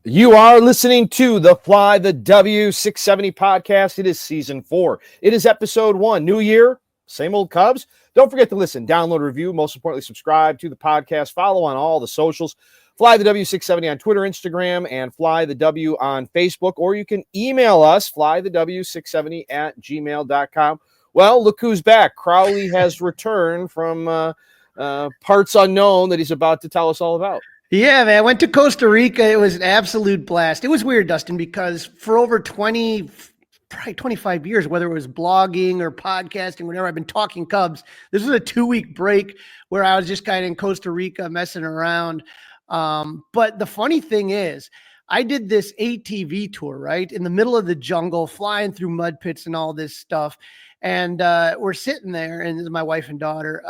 You are listening to the Fly the W670 podcast. It is season 4. It is episode 1. New year, same old Cubs. Don't forget to listen, download, review, most importantly, subscribe to the podcast. Follow on all the socials. Fly the W670 on Twitter, Instagram, and Fly the W on Facebook. Or you can email us, flythew670@gmail.com. Well, look who's back. Crawly has returned from parts unknown that he's about to tell us all about. Yeah, man. I went to Costa Rica. It was an absolute blast. It was weird, Dustin, because for over 20, probably 25 years, whether it was blogging or podcasting, whenever I've been talking Cubs, this was a 2-week break where I was just kind of in Costa Rica messing around. But the funny thing is, I did this ATV tour, right? In the middle of the jungle, flying through mud pits and all this stuff. And we're sitting there, and this is my wife and daughter.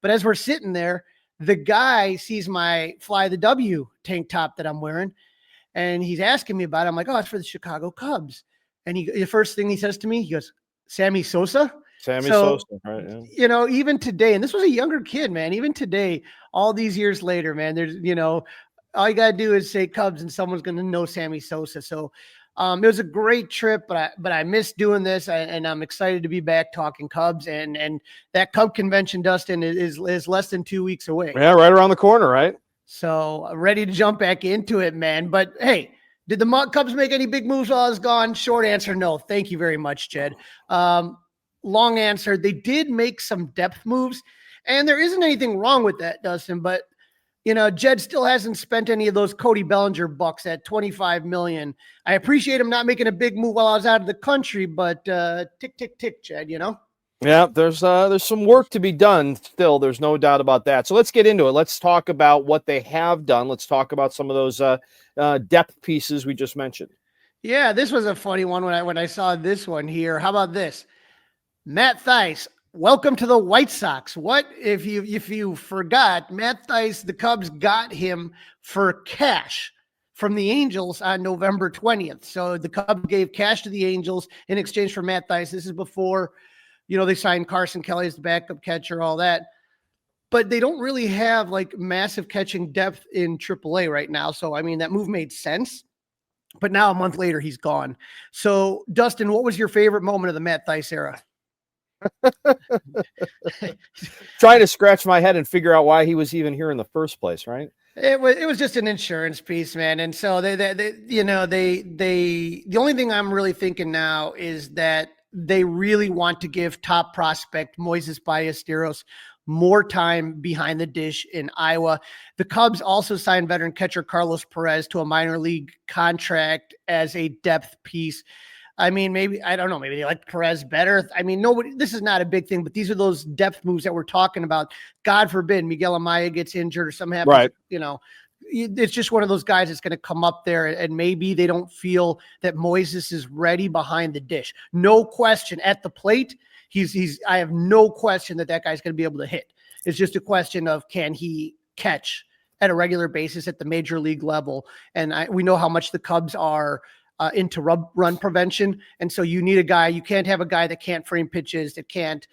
But as we're sitting there, the guy sees my Fly the W tank top that I'm wearing, and he's asking me about it. I'm like, oh, it's for the Chicago Cubs. And the first thing he says to me, he goes, Sammy Sosa? Sosa, right? Yeah. You know, even today, and this was a younger kid, man, even today, all these years later, man, there's, all you got to do is say Cubs and someone's going to know Sammy Sosa. So it was a great trip, but I missed doing this, and I'm excited to be back talking Cubs. And that Cub convention, Dustin, is less than 2 weeks away. Yeah, right around the corner, right? So I'm ready to jump back into it, man. But hey, did the Cubs make any big moves while I was gone? Short answer, no. Thank you very much, Jed. Long answer, they did make some depth moves, and there isn't anything wrong with that, Dustin. But Jed still hasn't spent any of those Cody Bellinger bucks at $25 million. I appreciate him not making a big move while I was out of the country, but tick, tick, tick, Jed, Yeah, there's some work to be done still. There's no doubt about that. So let's get into it. Let's talk about what they have done. Let's talk about some of those depth pieces we just mentioned. Yeah, this was a funny one when I saw this one here. How about this? Matt Thaiss. Welcome to the White Sox. What if you forgot, Matt Thaiss, the Cubs got him for cash from the Angels on November 20th. So the Cubs gave cash to the Angels in exchange for Matt Thaiss. This is before, they signed Carson Kelly as the backup catcher, all that. But they don't really have like massive catching depth in AAA right now. So, I mean, that move made sense. But now a month later, he's gone. So, Dustin, what was your favorite moment of the Matt Thaiss era? Trying to scratch my head and figure out why he was even here in the first place, right? It was just an insurance piece, man. And so the only thing I'm really thinking now is that they really want to give top prospect Moises Ballesteros more time behind the dish in Iowa. The Cubs also signed veteran catcher Carlos Perez to a minor league contract as a depth piece. I mean, maybe they like Perez better. I mean, this is not a big thing, but these are those depth moves that we're talking about. God forbid Miguel Amaya gets injured or something happens, right. It's just one of those guys that's going to come up there and maybe they don't feel that Moises is ready behind the dish. No question at the plate. I have no question that guy's going to be able to hit. It's just a question of, can he catch at a regular basis at the major league level? And we know how much the Cubs are into run prevention. And so you need a guy, you can't have a guy that can't frame pitches, that can't,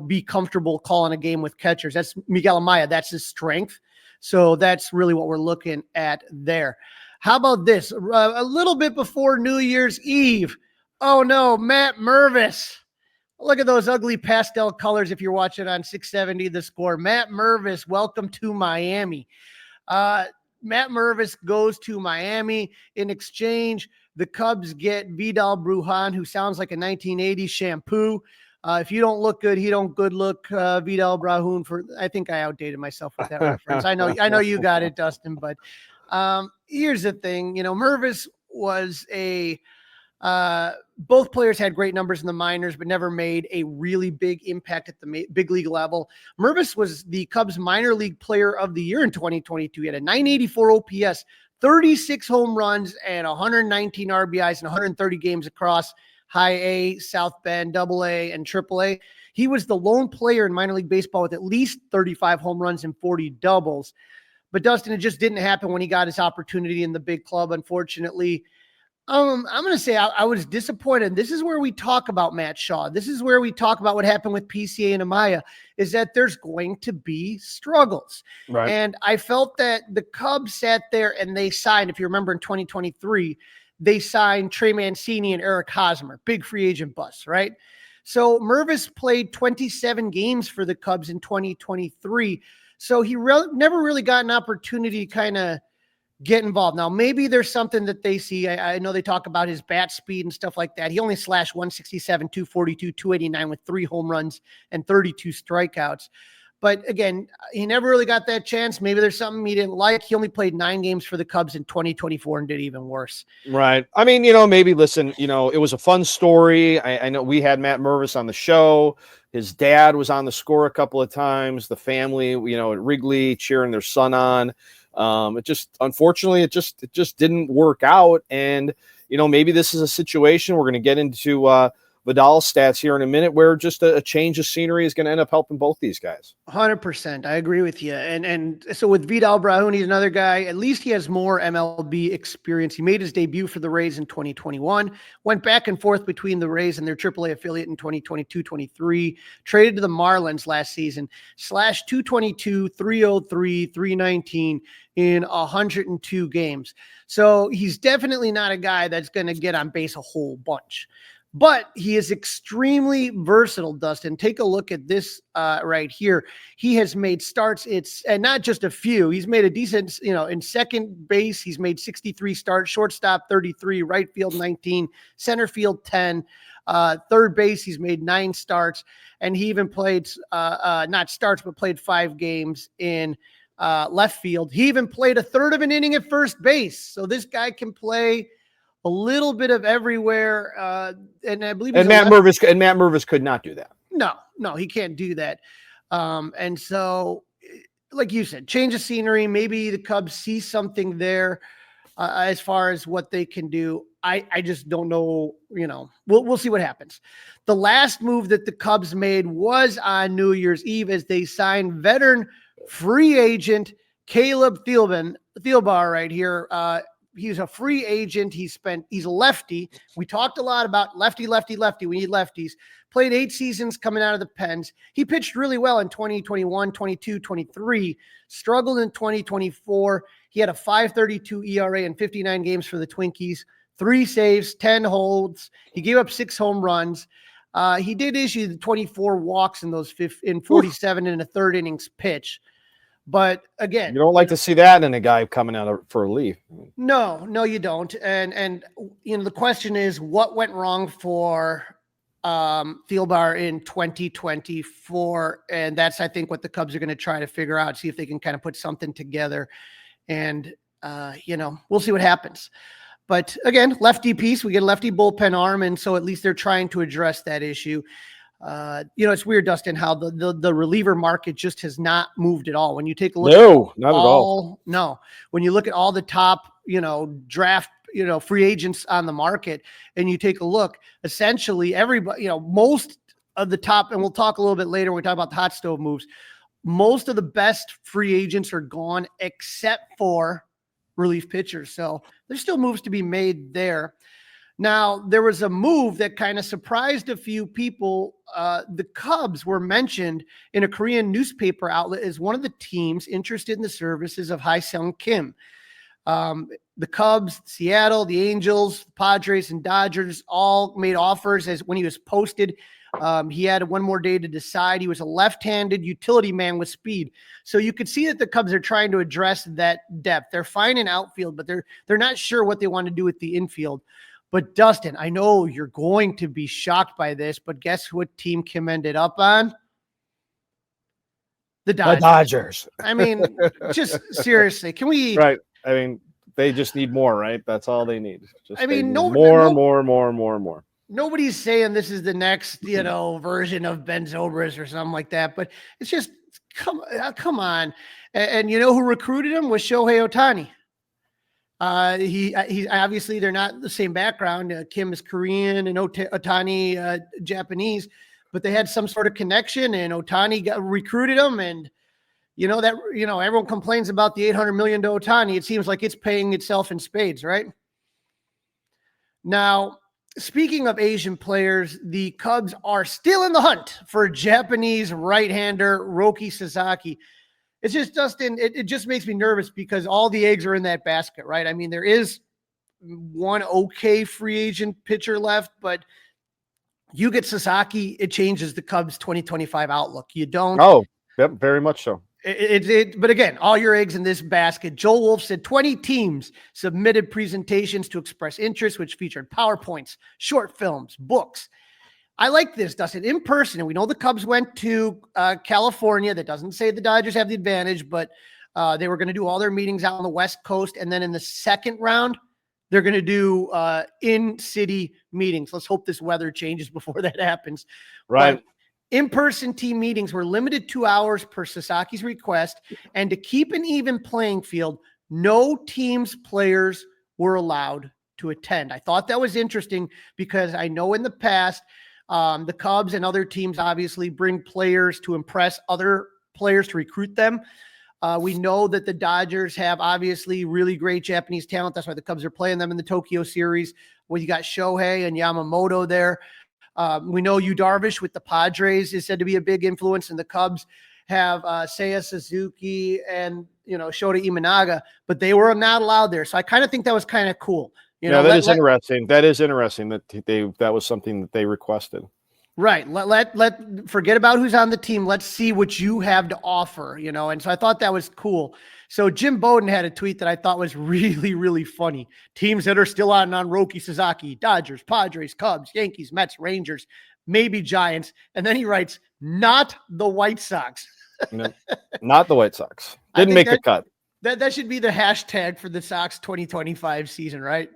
be comfortable calling a game with catchers. That's Miguel Amaya. That's his strength. So that's really what we're looking at there. How about this? A little bit before New Year's Eve. Oh no, Matt Mervis. Look at those ugly pastel colors if you're watching on 670 The Score. Matt Mervis, welcome to Miami. Matt Mervis goes to Miami. In exchange, the Cubs get Vidal Brujan, who sounds like a 1980s shampoo. If you don't look good, he don't good look. Vidal Brujan. I think I outdated myself with that reference. I know you got it, Dustin. But here's the thing. Mervis was both players had great numbers in the minors, but never made a really big impact at the big league level. Mervis was the Cubs minor league player of the year in 2022. He had a 984 OPS, 36 home runs, and 119 RBIs in 130 games across High A, South Bend, Double A, and Triple A. He was the lone player in minor league baseball with at least 35 home runs and 40 doubles. But Dustin, it just didn't happen when he got his opportunity in the big club, unfortunately. I'm going to say I was disappointed. This is where we talk about Matt Shaw. This is where we talk about what happened with PCA and Amaya, is that there's going to be struggles. Right. And I felt that the Cubs sat there and they signed, if you remember in 2023, they signed Trey Mancini and Eric Hosmer, big free agent bus, right? So Mervis played 27 games for the Cubs in 2023. So he never really got an opportunity to kind of get involved. Now, maybe there's something that they see. I know they talk about his bat speed and stuff like that. He only slashed 167, 242, 289 with 3 home runs and 32 strikeouts. But again, he never really got that chance. Maybe there's something he didn't like. He only played 9 games for the Cubs in 2024 and did even worse. Right. I mean, maybe listen, it was a fun story. I know we had Matt Mervis on the show. His dad was on the score a couple of times. The family, at Wrigley cheering their son on. Unfortunately, it just didn't work out. And, maybe this is a situation we're going to get into Vidal's stats here in a minute where just a change of scenery is going to end up helping both these guys. 100%. I agree with you. And so with Vidal Brujan, he's another guy. At least he has more MLB experience. He made his debut for the Rays in 2021, went back and forth between the Rays and their AAA affiliate in 2022-23, traded to the Marlins last season, slashed 222, 303, 319 in 102 games. So he's definitely not a guy that's going to get on base a whole bunch. But he is extremely versatile, Dustin. Take a look at this right here. He has made starts. And not just a few. He's made a decent, in second base, he's made 63 starts, shortstop 33, right field 19, center field 10, third base, he's made 9 starts. And he even played, not starts, but played 5 games in left field. He even played a third of an inning at first base. So this guy can play a little bit of everywhere, and I believe Matt Mervis could not do that. No, he can't do that. And so, like you said, change of scenery. Maybe the Cubs see something there as far as what they can do. I just don't know. We'll see what happens. The last move that the Cubs made was on New Year's Eve as they signed veteran free agent Caleb Thielbar right here. He's a free agent. He's a lefty. We talked a lot about lefty. We need lefties. Played 8 seasons coming out of the Pens. He pitched really well in 2021, 22, 23, struggled in 2024. He had a 5.32 ERA in 59 games for the Twinkies, 3 saves, 10 holds. He gave up 6 home runs. He did issue the 24 walks in those 47 in a third innings pitch. But again, you don't like to see that in a guy coming out for a leaf. No, you don't. And the question is, what went wrong for Thielbar in 2024? And that's, I think, what the Cubs are going to try to figure out, see if they can kind of put something together. And, we'll see what happens. But again, lefty piece, we get a lefty bullpen arm. And so at least they're trying to address that issue. It's weird, Dustin, how the reliever market just has not moved at all. When you take a look, not at all. No, when you look at all the top, draft, free agents on the market, and you take a look, essentially everybody, most of the top, and we'll talk a little bit later when we talk about the hot stove moves. Most of the best free agents are gone except for relief pitchers. So there's still moves to be made there. Now, there was a move that kind of surprised a few people. The Cubs were mentioned in a Korean newspaper outlet as one of the teams interested in the services of Hae-Sung Kim. The Cubs, Seattle, the Angels, Padres, and Dodgers all made offers as when he was posted. He had one more day to decide. He was a left-handed utility man with speed. So you could see that the Cubs are trying to address that depth. They're fine in outfield, but they're not sure what they want to do with the infield. But Dustin, I know you're going to be shocked by this, but guess what team Kim ended up on? The Dodgers. I mean, just seriously, can we? Right. I mean, they just need more, right? That's all they need. More. Nobody's saying this is the next, version of Ben Zobrist or something like that, but it's just come on. And you know who recruited him was Shohei Ohtani. He obviously they're not the same background. Kim is Korean and Ohtani Japanese, but they had some sort of connection, and Ohtani recruited him. And everyone complains about the $800 million to Ohtani. It seems like it's paying itself in spades, right? Now, speaking of Asian players, the Cubs are still in the hunt for Japanese right-hander Roki Sasaki. It's just, Dustin, it just makes me nervous because all the eggs are in that basket, right? I mean, there is one okay free agent pitcher left, but you get Sasaki, it changes the Cubs 2025 outlook. You don't. Oh, yep, very much so. But again, all your eggs in this basket. Joel Wolf said 20 teams submitted presentations to express interest, which featured PowerPoints, short films, books. I like this, Dustin, in person. And we know the Cubs went to California. That doesn't say the Dodgers have the advantage, but they were going to do all their meetings out on the West Coast. And then in the second round, they're going to do in-city meetings. Let's hope this weather changes before that happens. Right. But in-person team meetings were limited 2 hours per Sasaki's request. And to keep an even playing field, no team's players were allowed to attend. I thought that was interesting because I know in the past, the Cubs and other teams obviously bring players to impress other players to recruit them. We know that the Dodgers have obviously really great Japanese talent. That's why the Cubs are playing them in the Tokyo series. Well, you got Shohei and Yamamoto there. We know Yu Darvish with the Padres is said to be a big influence, and the Cubs have Seiya Suzuki and, Shota Imanaga, but they were not allowed there. So I kind of think that was kind of cool. That is interesting. That is interesting that was something that they requested. Right. Let forget about who's on the team. Let's see what you have to offer, And so I thought that was cool. So Jim Bowden had a tweet that I thought was really, really funny. Teams that are still on Roki Sasaki: Dodgers, Padres, Cubs, Yankees, Mets, Rangers, maybe Giants. And then he writes, not the White Sox. No, not the White Sox. Didn't make the cut. That should be the hashtag for the Sox 2025 season, right?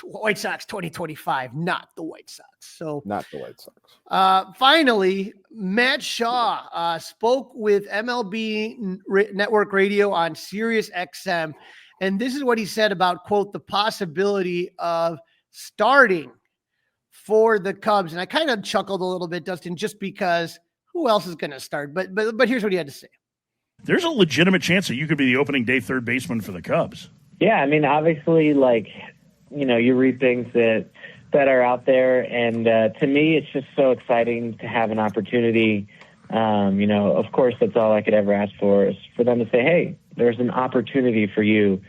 White Sox 2025, not the White Sox. So not the White Sox. Finally, Matt Shaw spoke with MLB Network Radio on Sirius XM. And this is what he said about, quote, the possibility of starting for the Cubs. And I kind of chuckled a little bit, Dustin, just because who else is going to start? But here's what he had to say. There's a legitimate chance that you could be the opening day third baseman for the Cubs. Yeah, I mean, obviously, you read things that are out there, and to me, it's just so exciting to have an opportunity. Of course, that's all I could ever ask for is for them to say, hey, there's an opportunity for you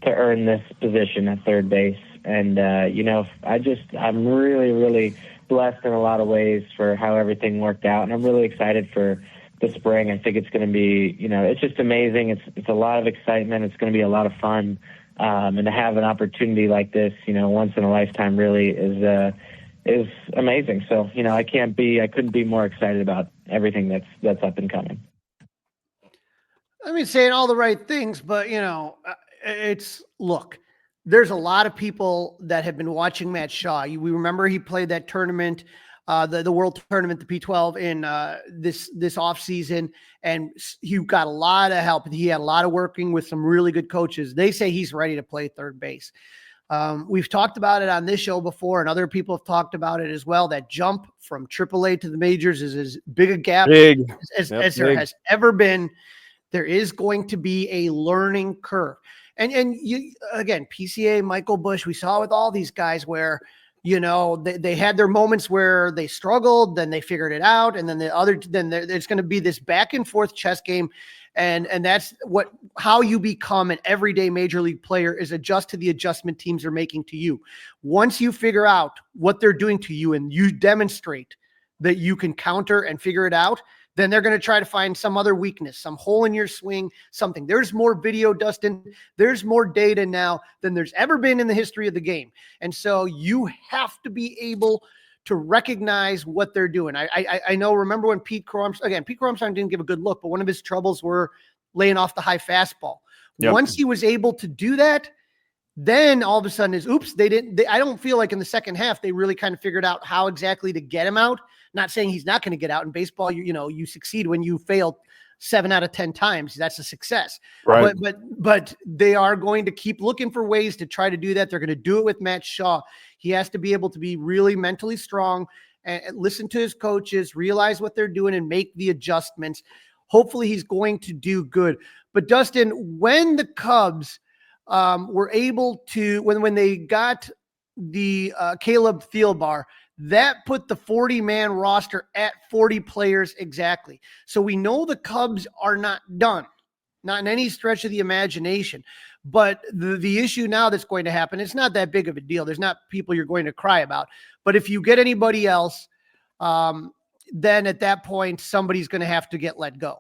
to earn this position at third base. And, I'm really, really blessed in a lot of ways for how everything worked out, and I'm really excited for the spring. I think it's going to be, it's just amazing. It's a lot of excitement. It's going to be a lot of fun. And to have an opportunity like this, once in a lifetime really is amazing. So, I couldn't be more excited about everything that's up and coming. I mean, saying all the right things, but look, there's a lot of people that have been watching Matt Shaw. We remember he played that tournament, the World Tournament, the P12 in this off season, and he got a lot of help. He had a lot of working with some really good coaches. They say he's ready to play third base. We've talked about it on this show before, and other people have talked about it as well. That jump from AAA to the majors is as big a gap as there has ever been. There is going to be a learning curve. And you, again, PCA, Michael Busch, we saw with all these guys where, they had their moments where they struggled, then they figured it out. And then there's going to be this back and forth chess game. And that's how you become an everyday major league player, is adjust to the adjustment teams are making to you. Once you figure out what they're doing to you and you demonstrate that you can counter and figure it out, then they're going to try to find some other weakness, some hole in your swing, something. There's more video, Dustin. There's more data now than there's ever been in the history of the game. And so you have to be able to recognize what they're doing. I know, remember when Pete Armstrong didn't give a good look, but one of his troubles were laying off the high fastball. Yep. Once he was able to do that, then all of a sudden I don't feel like in the second half, they really kind of figured out how exactly to get him out. Not saying he's not going to get out in baseball. You succeed when you fail 7 out of 10 times. That's a success. Right. But they are going to keep looking for ways to try to do that. They're going to do it with Matt Shaw. He has to be able to be really mentally strong and listen to his coaches, realize what they're doing, and make the adjustments. Hopefully he's going to do good. But Dustin, when the Cubs were able to, when they got the Caleb Thielbar, that put the 40-man roster at 40 players exactly. So we know the Cubs are not done, not in any stretch of the imagination. But the issue now that's going to happen, it's not that big of a deal. There's not people you're going to cry about. But if you get anybody else, then at that point, somebody's going to have to get let go.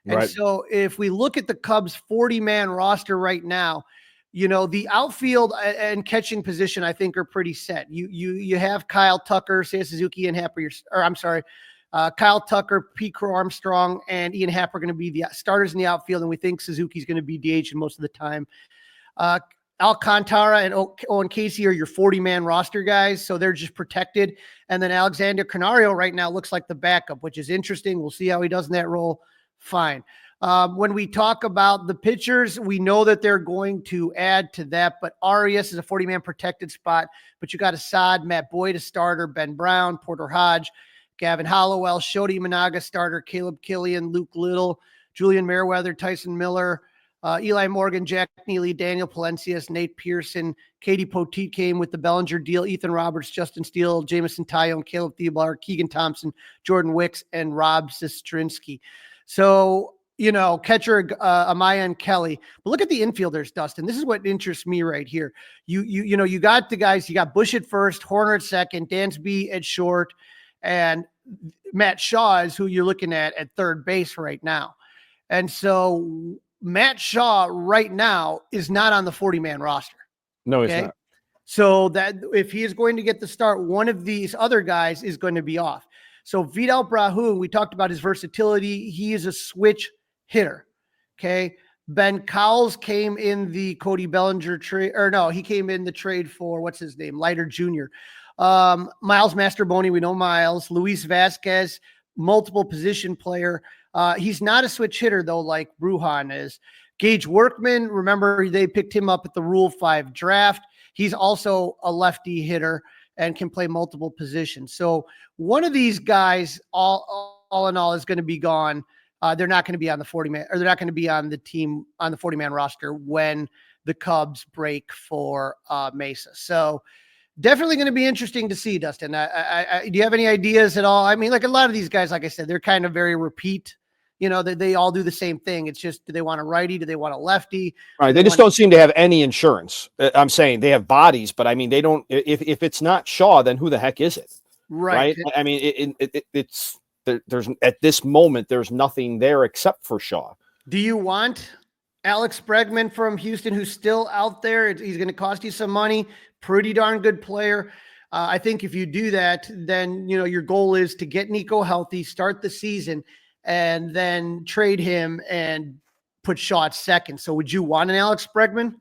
And Right. so if we look at the Cubs 40-man roster right now, you know, the outfield and catching position, I think, are pretty set. You have Kyle Tucker, Seiya Suzuki, and Happer, Kyle Tucker, Pete Crow Armstrong, and Ian Happ are going to be the starters in the outfield, and we think Suzuki's going to be DH most of the time. Alcantara and Owen Casey are your 40-man roster guys, so they're just protected. And then Alexander Canario right now looks like the backup, which is interesting. We'll see how he does in that role. Fine. When we talk about the pitchers, we know that they're going to add to that, but Arias is a 40-man protected spot, but you got Assad, Matt Boyd a starter, Ben Brown, Porter Hodge, Gavin Hollowell, Shodi Managa starter, Caleb Killian, Luke Little, Julian Merriweather, Tyson Miller, Eli Morgan, Jack Neely, Daniel Palencios, Nate Pearson, Katie Poteet came with the Bellinger deal, Ethan Roberts, Justin Steele, Jamison Tyone, Caleb Thielbar, Keegan Thompson, Jordan Wicks, and Rob Sistrinsky. So, you know, catcher Amaya and Kelly. But look at the infielders, Dustin. This is what interests me right here. You know, you got the guys, you got Bush at first, Horner at second, Dansby at short, and Matt Shaw is who you're looking at third base right now. And so Matt Shaw right now is not on the 40-man roster. No, he's not. So that if he is going to get the start, one of these other guys is going to be off. So Vidal Brujan, we talked about his versatility. He is a switch hitter. Okay. Ben Cowles came in the Cody Bellinger trade, or no, he came in the trade for what's his name? Leiter Jr. Miles Masterboni, we know Miles. Luis Vasquez, multiple position player. He's not a switch hitter though, like Brujan is. Gage Workman, remember they picked him up at the Rule 5 draft. He's also a lefty hitter and can play multiple positions. So one of these guys, all in all, is going to be gone. They're not going to be on the 40-man, or they're not going to be on the team on the 40-man roster when the Cubs break for Mesa. So definitely going to be interesting to see, Dustin. Do you have any ideas at all? I mean, like a lot of these guys, like I said, they're kind of very repeat. You know, they all do the same thing. It's just, do they want a righty? Do they want a lefty? Right. They just don't seem to have any insurance. I'm saying they have bodies, but I mean, they don't. If it's not Shaw, then who the heck is it? Right. I mean, it's there's at this moment there's nothing there except for Shaw. Do you want Alex Bregman from Houston, who's still out there? He's going to cost you some money. Pretty darn good player. I think if you do that, then you know your goal is to get Nico healthy, start the season, and then trade him and put Shaw at second. So would you want an Alex Bregman?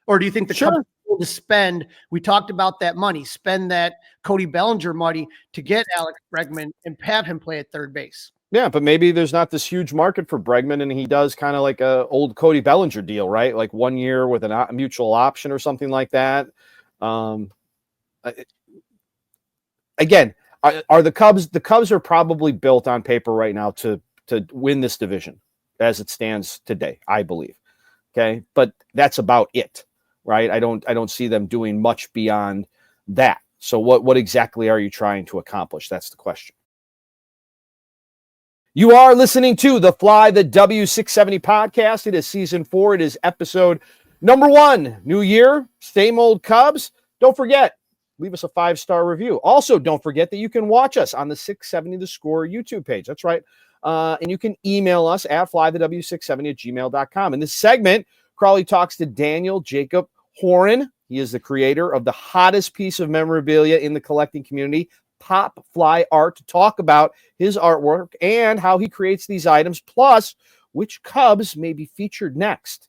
Or do you think the Cubs will to spend, we talked about that money, spend that Cody Bellinger money to get Alex Bregman and have him play at third base? Yeah, but maybe there's not this huge market for Bregman, and he does kind of like a old Cody Bellinger deal, right? Like 1 year with a mutual option or something like that. Again, are the Cubs are probably built on paper right now to win this division as it stands today, I believe. Okay. But that's about it, right? I don't see them doing much beyond that. So what exactly are you trying to accomplish? That's the question. You are listening to the Fly the W670 podcast. It is season 4. It is episode number 1. New year, same old Cubs. Don't forget, leave us a 5-star review. Also, don't forget that you can watch us on the 670 The Score YouTube page. That's right. And you can email us at flythew670@gmail.com. In this segment, Crawly talks to Daniel Jacob Horine. He is the creator of the hottest piece of memorabilia in the collecting community, Pop Fly Art, to talk about his artwork and how he creates these items, plus which Cubs may be featured next.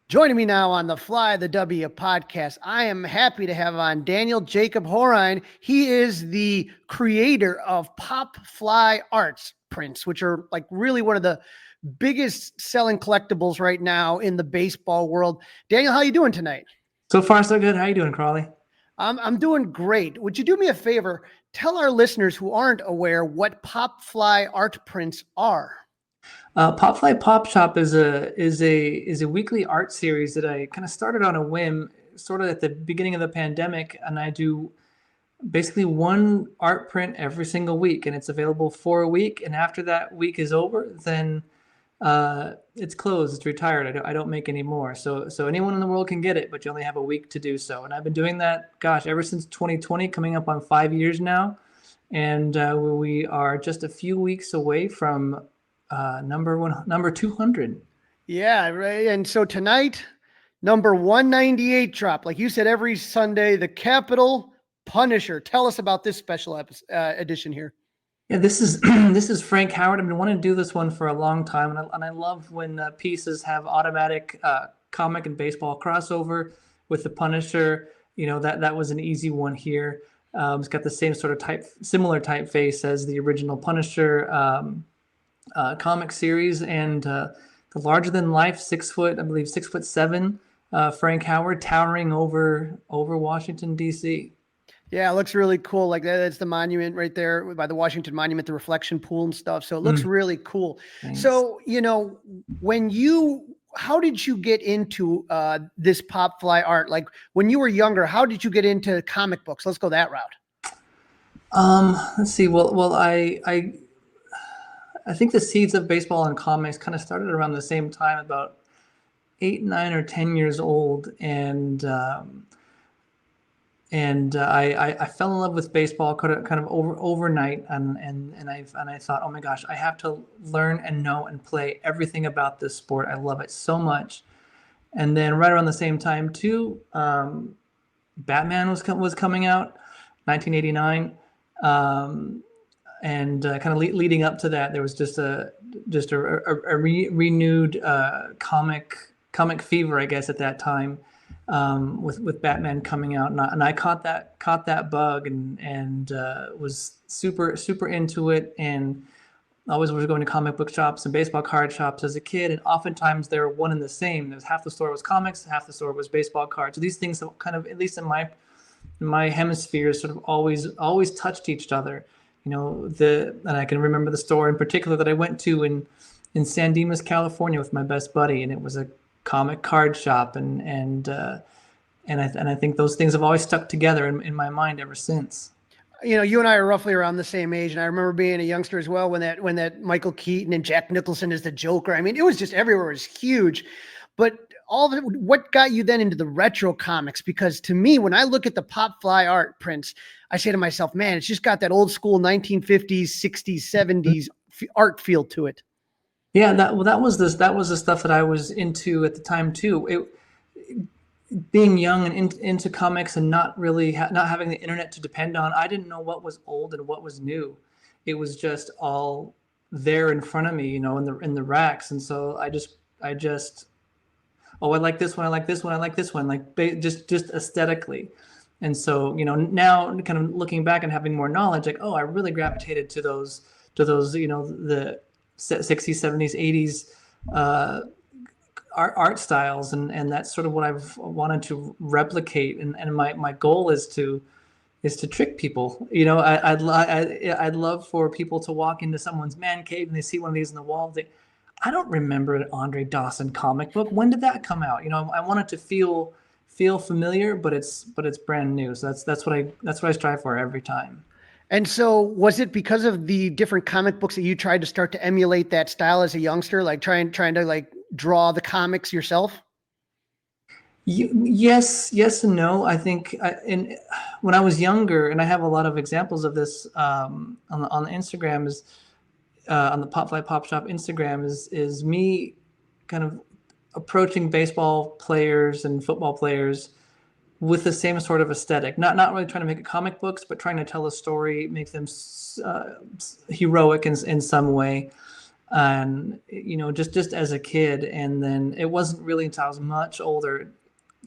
Joining me now on the Fly the W podcast, I am happy to have on Daniel Jacob Horine. He is the creator of Pop Fly Arts prints, which are like really one of the biggest selling collectibles right now in the baseball world. Daniel, how you doing tonight? So far, so good. How you doing, Crawly? I'm doing great. Would you do me a favor? Tell our listeners who aren't aware what Pop Fly art prints are. Pop Fly Pop Shop is a weekly art series that I kind of started on a whim. sort of at the beginning of the pandemic, and I do basically one art print every single week, and it's available for a week. And after that week is over, then it's closed, it's retired. I don't make any more. So anyone in the world can get it, but you only have a week to do so. And I've been doing that, gosh, ever since 2020, coming up on 5 years now. And we are just a few weeks away from number 200. Yeah, right. And so tonight, number 198 drop. Like you said, every Sunday, the Capital Punisher. Tell us about this special edition here. Yeah, this is this is Frank Howard. I've been wanting to do this one for a long time, and I love when pieces have automatic comic and baseball crossover with the Punisher. You know, that was an easy one here. It's got the same sort of similar typeface as the original Punisher comic series, and the larger than life 6 foot, I believe 6'7", Frank Howard towering over Washington D.C. Yeah, it looks really cool. Like that's the monument right there by the Washington Monument, the reflection pool and stuff. So it looks really cool. Thanks. So, you know, how did you get into this pop fly art? Like when you were younger, how did you get into comic books? Let's go that route. Let's see. Well, I think the seeds of baseball and comics kind of started around the same time, about 8, 9, or 10 years old, and I fell in love with baseball kind of overnight, and I thought, oh my gosh, I have to learn and know and play everything about this sport. I love it so much. And then right around the same time too, Batman was coming out, 1989, and kind of leading up to that, there was just a renewed comic fever, I guess, at that time. With Batman coming out, and I caught that bug and was super into it, and always was going to comic book shops and baseball card shops as a kid, and oftentimes they were one and the same. There's half the store was comics, half the store was baseball cards. So these things have kind of, at least in my hemisphere, sort of always touched each other. You know, and I can remember the store in particular that I went to in San Dimas, California, with my best buddy, and it was a comic card shop, and I think those things have always stuck together in my mind ever since. You know, you and I are roughly around the same age, and I remember being a youngster as well when that Michael Keaton and Jack Nicholson as the Joker. I mean, it was just everywhere. It was huge. But all of it, what got you then into the retro comics? Because to me, when I look at the pop fly art prints, I say to myself, man, it's just got that old school 1950s, 60s, 70s art feel to it. Yeah, that was the stuff that I was into at the time too. Being young and into comics and not having the internet to depend on, I didn't know what was old and what was new. It was just all there in front of me, you know, in the racks. And so I just I like this one, I like this one, I like this one, like just aesthetically. And so, you know, now kind of looking back and having more knowledge, like, oh, I really gravitated to those, you know, the 60s, 70s, 80s art styles, and that's sort of what I've wanted to replicate. And my goal is to trick people. You know, I'd love for people to walk into someone's man cave and they see one of these in the wall. I don't remember an Andre Dawson comic book. When did that come out? You know, I want it to feel familiar, but it's brand new. So that's what I strive for every time. And so was it because of the different comic books that you tried to start to emulate that style as a youngster, like trying to like draw the comics yourself? Yes and no. I think when I was younger, and I have a lot of examples of this on the Instagram, is on the Pop Fly Pop Shop Instagram, is me kind of approaching baseball players and football players with the same sort of aesthetic, not really trying to make it comic books, but trying to tell a story, make them heroic in some way. And, you know, just as a kid. And then it wasn't really until I was much older,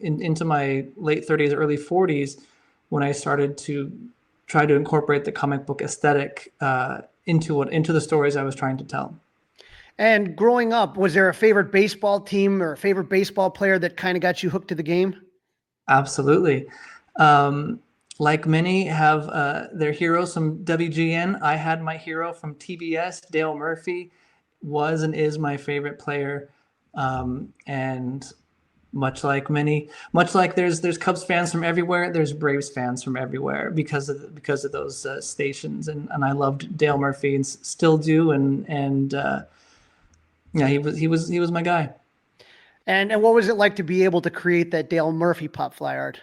into my late 30s, early 40s, when I started to try to incorporate the comic book aesthetic into the stories I was trying to tell. And growing up, was there a favorite baseball team or a favorite baseball player that kind of got you hooked to the game? Absolutely. Like many have their heroes from WGN, I had my hero from TBS. Dale Murphy was and is my favorite player. And Much like there's Cubs fans from everywhere, there's Braves fans from everywhere because of those stations, and I loved Dale Murphy and still do, and yeah, he was my guy. And what was it like to be able to create that Dale Murphy pop fly art?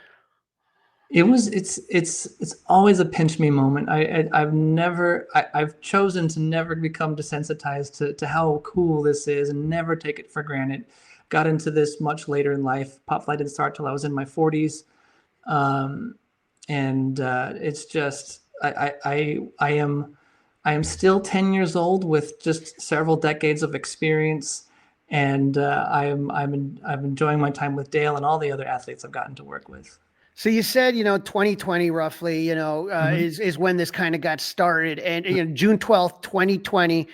It's always a pinch me moment. I've chosen to never become desensitized to how cool this is and never take it for granted. Got into this much later in life. Pop fly didn't start till I was in my 40s. It's just, I am still 10 years old with just several decades of experience. And I'm enjoying my time with Dale and all the other athletes I've gotten to work with. So you said, 2020 roughly, is when this kind of got started, and June 12th, 2020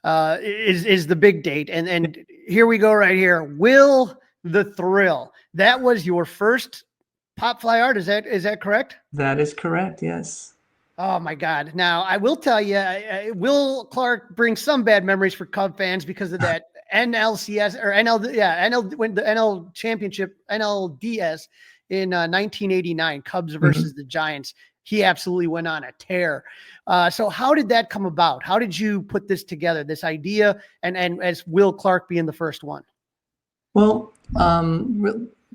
is the big date. And here we go right here. Will the Thrill. That was your first pop fly art. Is that correct? That is correct. Yes. Oh my God. Now I will tell you, Will Clark brings some bad memories for Cub fans because of that NLCS or when the NL championship, NLDS in 1989, Cubs versus the Giants. He absolutely went on a tear. So how did that come about? How did you put this together, this idea, and as Will Clark being the first one? Well,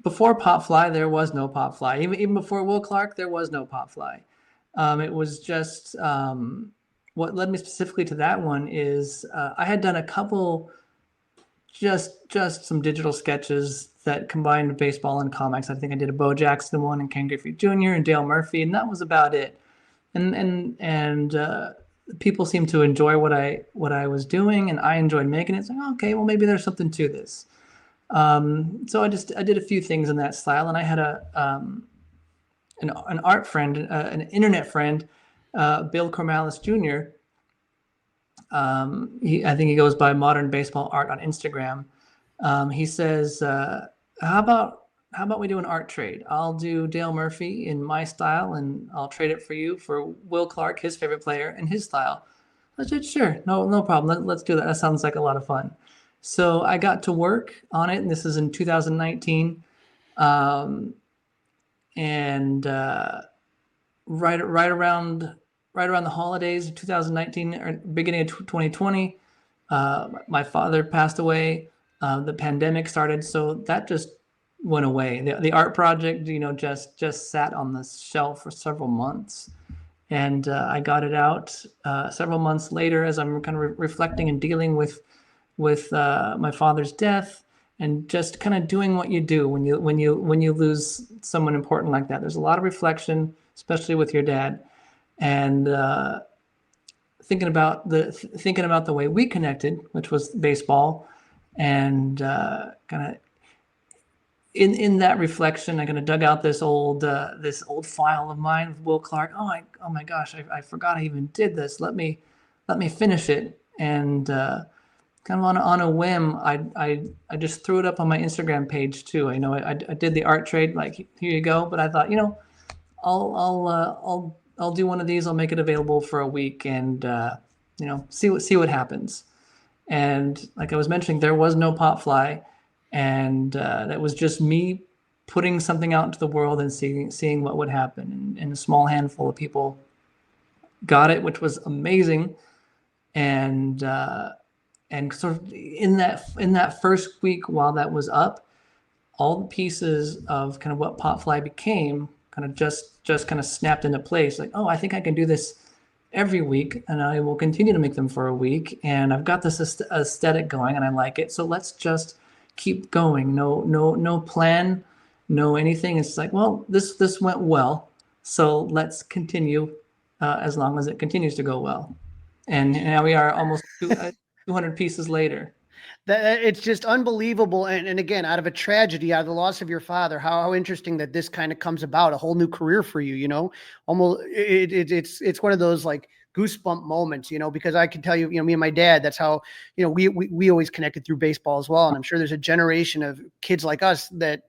before Pop Fly, there was no Pop Fly. Even before Will Clark, there was no Pop Fly. It was just what led me specifically to that one is I had done a couple just some digital sketches that combined baseball and comics. I think I did a Bo Jackson one and Ken Griffey Jr. and Dale Murphy, and that was about it. And people seemed to enjoy what I was doing, and I enjoyed making it. It's like, okay, well, maybe there's something to this. So I did a few things in that style, and I had an art friend, an internet friend, Bill Cormalis Jr. I think he goes by Modern Baseball Art on Instagram. He says, how about we do an art trade? I'll do Dale Murphy in my style, and I'll trade it for you for Will Clark, his favorite player, in his style. I said, sure, no problem. Let's do that. That sounds like a lot of fun. So I got to work on it, and this is in 2019. Right around the holidays of 2019 or beginning of 2020, my father passed away. The pandemic started, so that just went away. The art project, just sat on the shelf for several months, and I got it out several months later as I'm kind of reflecting and dealing with my father's death, and just kind of doing what you do when you lose someone important like that. There's a lot of reflection, especially with your dad, and thinking about the way we connected, which was baseball, and kind of in that reflection, I kind of dug out this old file of mine with Will Clark. Oh my gosh, I forgot I even did this. Let me finish it, and kind of on a whim, I just threw it up on my Instagram page too. I know I did the art trade, like, here you go, but I thought, I'll do one of these. I'll make it available for a week, and see what happens. And like I was mentioning, there was no Pop Fly, and that was just me putting something out into the world and seeing what would happen. And a small handful of people got it, which was amazing. And sort of in that first week while that was up, all the pieces of kind of what Pop Fly became kind of just kind of snapped into place. Like, I think I can do this every week, and I will continue to make them for a week. And I've got this aesthetic going, and I like it. So let's just keep going. No plan, no anything. It's like, well, this went well, so let's continue as long as it continues to go well. And now we are almost 200 pieces later. It's just unbelievable. And again, out of a tragedy, out of the loss of your father, how interesting that this kind of comes about, a whole new career for you, almost it's one of those like goosebump moments, because I can tell you, me and my dad, that's how, we always connected through baseball as well. And I'm sure there's a generation of kids like us that,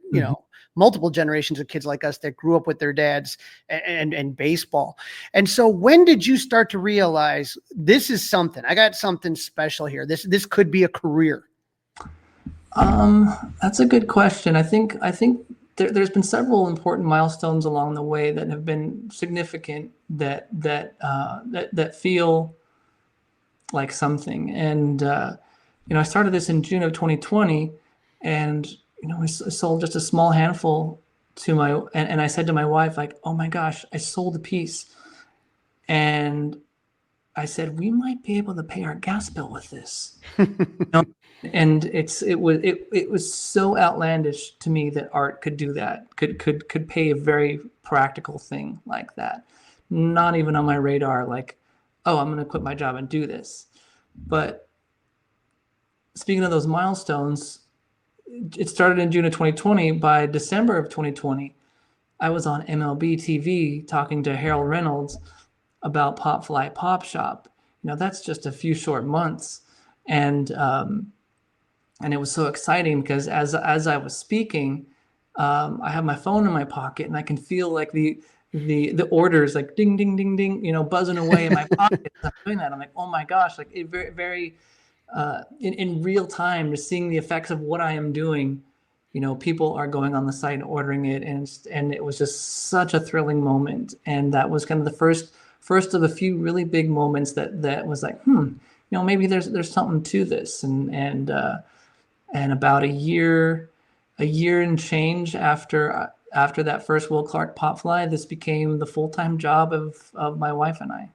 multiple generations of kids like us that grew up with their dads and baseball. And so when did you start to realize this is something, I got something special here? This could be a career? That's a good question. I think there's been several important milestones along the way that have been significant that feel like something. And I started this in June of 2020, and I sold just a small handful to and I said to my wife, like, oh my gosh, I sold a piece, and I said, we might be able to pay our gas bill with this. And it was so outlandish to me that art could do that, could pay a very practical thing like that. Not even on my radar, like, oh, I'm going to quit my job and do this. But speaking of those milestones, it started in June of 2020. By December of 2020, I was on MLB TV talking to Harold Reynolds about Pop Fly Pop Shop. That's just a few short months. And it was so exciting because as I was speaking, I have my phone in my pocket and I can feel like the orders like ding, ding, ding, ding, buzzing away in my pocket. I'm doing that. I'm like, oh my gosh, like it very, very in real time, just seeing the effects of what I am doing. People are going on the site and ordering it, and it was just such a thrilling moment. And that was kind of the first of a few really big moments that was like, maybe there's something to this. And about a year and change after that first Will Clark Pop Fly, this became the full-time job of my wife and I.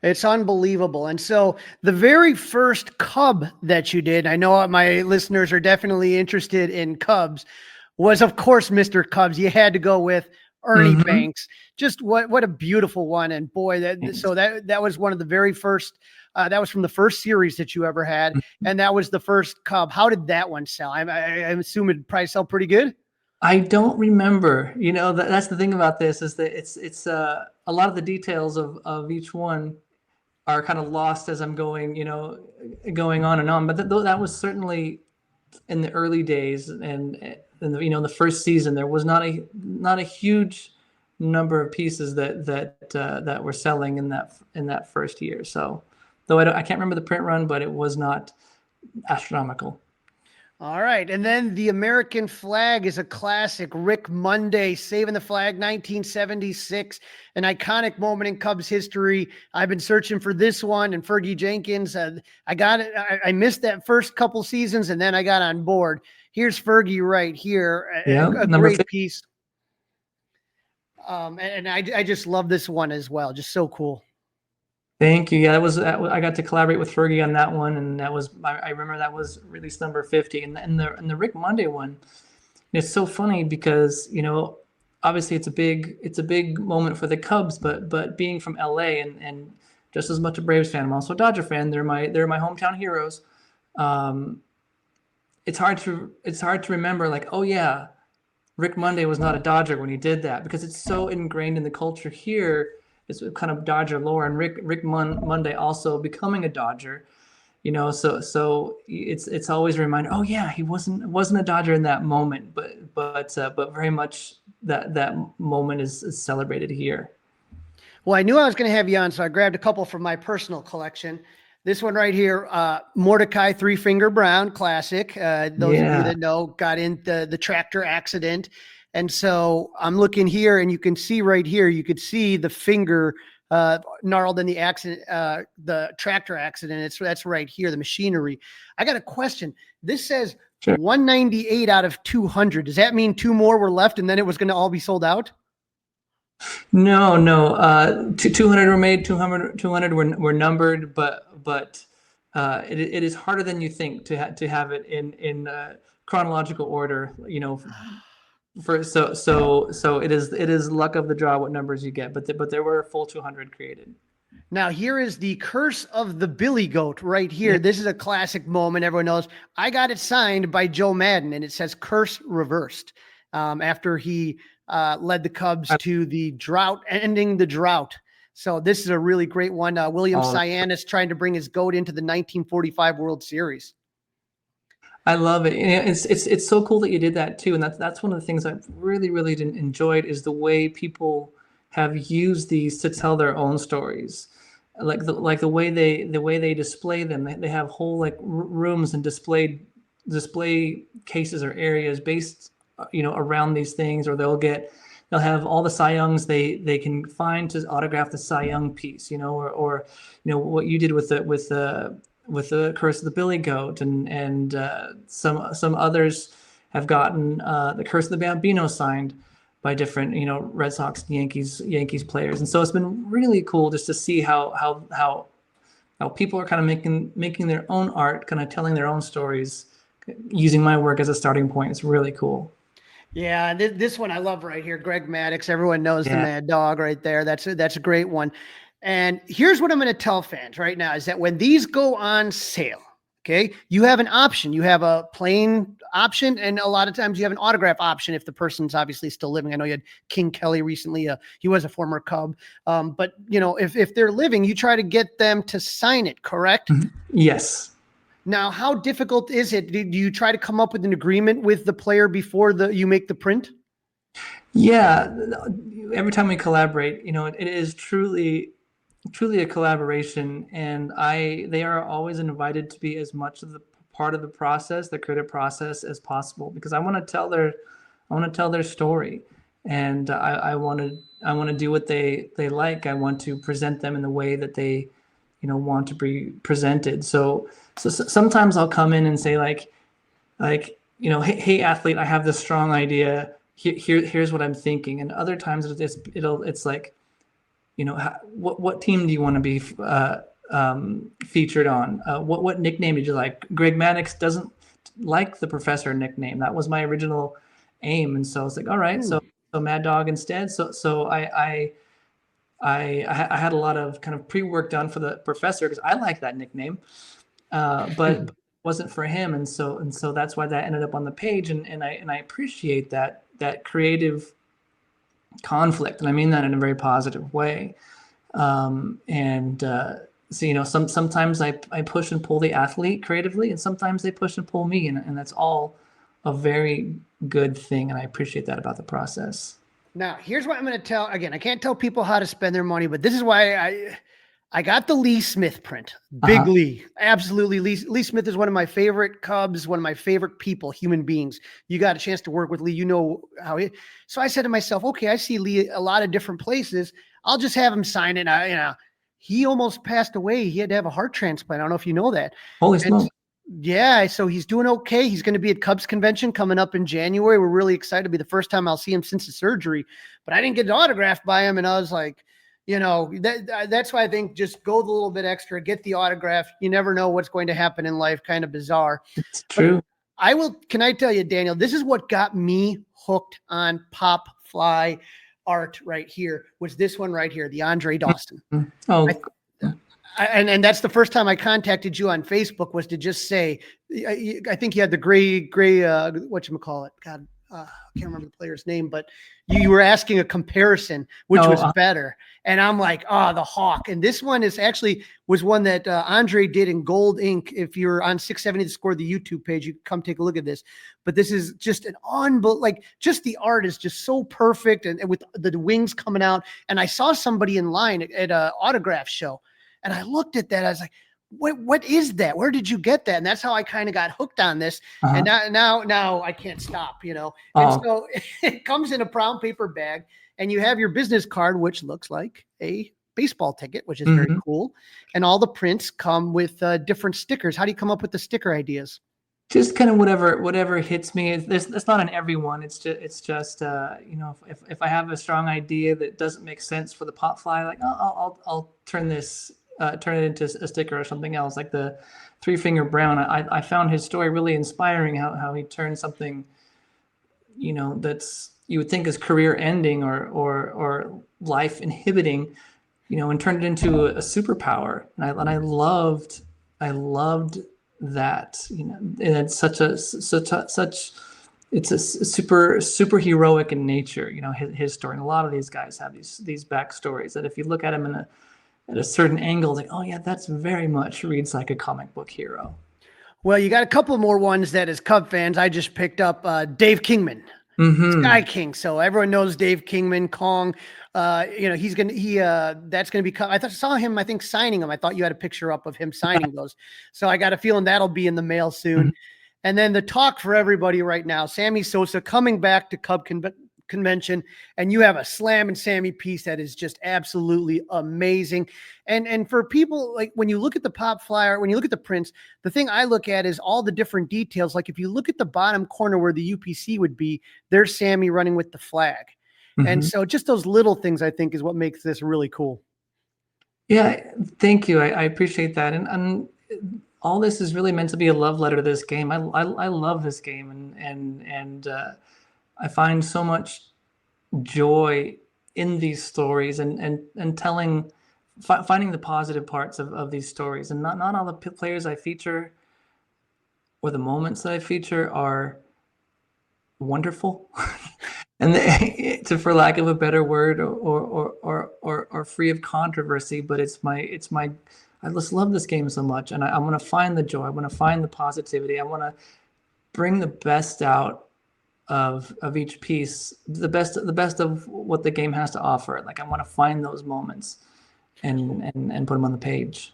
It's unbelievable. And so the very first Cub that you did, I know my listeners are definitely interested in Cubs, was of course Mr. Cubs. You had to go with Ernie Banks. Just what a beautiful one. And boy, that was one of the very first, that was from the first series that you ever had. And that was the first Cub. How did that one sell? I'm assuming it probably sell pretty good. I don't remember. That's the thing about this, is that it's a lot of the details of each one are kind of lost as I'm going on and on. But that was certainly in the early days, and the first season there was not a huge number of pieces that were selling in that first year. So, though I can't remember the print run, but it was not astronomical. All right. And then the American flag is a classic. Rick Monday, saving the flag, 1976, an iconic moment in Cubs history. I've been searching for this one, and Fergie Jenkins, I got it. I missed that first couple seasons, and then I got on board. Here's Fergie right here. A great piece. And I just love this one as well. Just so cool. Thank you. Yeah, I got to collaborate with Fergie on that one, and I remember that was release number 50. And the Rick Monday one, it's so funny because obviously it's a big moment for the Cubs, but being from LA and just as much a Braves fan, I'm also a Dodger fan. They're my hometown heroes. It's hard to remember, like, oh yeah, Rick Monday was not a Dodger when he did that, because it's so ingrained in the culture here. It's kind of Dodger lore, and Rick Monday also becoming a Dodger, so it's always a reminder. Oh yeah, he wasn't a Dodger in that moment, but very much that moment is celebrated here. Well, I knew I was going to have you on, so I grabbed a couple from my personal collection. This one right here, Mordecai Three Finger Brown, classic. Those of you that know, got in the tractor accident. And so I'm looking here, and you can see right here, you could see the finger gnarled in the accident, the tractor accident. That's right here, the machinery. I got a question. This says 198 out of 200. Does that mean 2 more were left, and then it was going to all be sold out? No. 200 were made. 200 were numbered, but it is harder than you think to have it in chronological order. So it is luck of the draw what numbers you get, but there were a full 200 created. Now here is the Curse of the Billy Goat right here. This is a classic moment. Everyone knows. I got it signed by Joe Madden, and it says Curse Reversed after he led the Cubs to the drought, ending the drought. So this is a really great one. William Cyanis trying to bring his goat into the 1945 World Series. I love it. It's so cool that you did that too, and that's one of the things I've really enjoyed, is the way people have used these to tell their own stories, like the way they display them. They have whole rooms and displayed display cases or areas based, around these things, or they'll have all the Cy Youngs they can find to autograph the Cy Young piece, or what you did with the Curse of the Billy Goat, and some others have gotten the Curse of the Bambino signed by different, Red Sox and Yankees players. And so it's been really cool just to see how people are kind of making their own art, kind of telling their own stories, using my work as a starting point. It's really cool. Yeah, this one I love right here. Greg Maddux. Everyone knows the Mad Dog right there. That's a great one. And here's what I'm going to tell fans right now is that when these go on sale, okay, you have an option. You have a plain option, and a lot of times you have an autograph option if the person's obviously still living. I know you had King Kelly recently. He was a former Cub. But, if they're living, you try to get them to sign it, correct? Yes. Now, how difficult is it? Do you try to come up with an agreement with the player before you make the print? Yeah. Every time we collaborate, it is truly a collaboration, and they are always invited to be as much of the part of the process, the creative process, as possible, because I want to tell their story, and I want to do what they like. I want to present them in the way that they want to be presented. So sometimes I'll come in and say hey athlete, I have this strong idea. Here's what I'm thinking. And other times it's like, what team do you want to be featured on? What nickname did you like? Greg Maddux doesn't like the Professor nickname. That was my original aim, and so it's like, all right, so Mad Dog instead. So I had a lot of kind of pre-work done for the Professor because I like that nickname, but it wasn't for him, and so that's why that ended up on the page, and I appreciate that creative conflict, and I mean that in a very positive way. So sometimes I push and pull the athlete creatively, and sometimes they push and pull me, and that's all a very good thing, and I appreciate that about the process. Now, here's what I'm going to tell. Again, I can't tell people how to spend their money, but this is why I got the Lee Smith print. Big Lee. Absolutely. Lee Smith is one of my favorite Cubs, one of my favorite people, human beings. You got a chance to work with Lee. So I said to myself, okay, I see Lee a lot of different places. I'll just have him sign it. He almost passed away. He had to have a heart transplant. I don't know if you know that. Holy smokes. Yeah, so he's doing okay. He's going to be at Cubs convention coming up in January. We're really excited. It'll be the first time I'll see him since the surgery, but I didn't get an autograph by him. And I was like, that's why I think just go the little bit extra, get the autograph. You never know what's going to happen in life. Kind of bizarre. It's true. Can I tell you, Daniel, this is what got me hooked on Pop Fly art right here, was this one right here, the Andre Dawson. Oh, and that's the first time I contacted you on Facebook, was to just say, I think you had the gray, whatchamacallit. God, I can't remember the player's name, but you were asking a comparison, which was better. And I'm like, the Hawk. And this one was one that Andre did in gold ink. If you're on 670 The Score, the YouTube page, you can come take a look at this. But this is just an just the art is just so perfect, and with the wings coming out. And I saw somebody in line at an autograph show, and I looked at that. I was like, what is that? Where did you get that? And that's how I kind of got hooked on this. And now I can't stop, And so it comes in a brown paper bag, and you have your business card, which looks like a baseball ticket, which is very cool. And all the prints come with different stickers. How do you come up with the sticker ideas? Just kind of whatever hits me. It's not on everyone. It's just if I have a strong idea that doesn't make sense for the Pop Fly, like I'll turn it into a sticker or something else, like the Three Finger Brown. I found his story really inspiring, how he turned something, that's you would think is career ending or life inhibiting, and turned it into a superpower. And I loved that, and it's it's a super heroic in nature, his story. And a lot of these guys have these backstories that if you look at them at a certain angle, like, oh yeah, that's very much reads like a comic book hero. Well, you got a couple more ones that as Cub fans, I just picked up Dave Kingman, Sky King. So everyone knows Dave Kingman, Kong. That's going to be, I saw him, I think, signing them. I thought you had a picture up of him signing those. So I got a feeling that'll be in the mail soon. And then the talk for everybody right now, Sammy Sosa coming back to Cub Convention, and you have a Slam and Sammy piece that is just absolutely amazing. And for people, like when you look at the pop flyer, when you look at the prints, the thing I look at is all the different details. Like if you look at the bottom corner where the UPC would be, there's Sammy running with the flag. And so just those little things, I think, is what makes this really cool. Yeah, thank you. I appreciate that. And all this is really meant to be a love letter to this game. I love this game, and I find so much joy in these stories and telling, finding the positive parts of these stories. And not all the players I feature or the moments that I feature are wonderful. And for lack of a better word, or free of controversy, but I just love this game so much, and I want to find the joy. I want to find the positivity. I want to bring the best out of each piece, the best of what the game has to offer. Like I want to find those moments and put them on the page.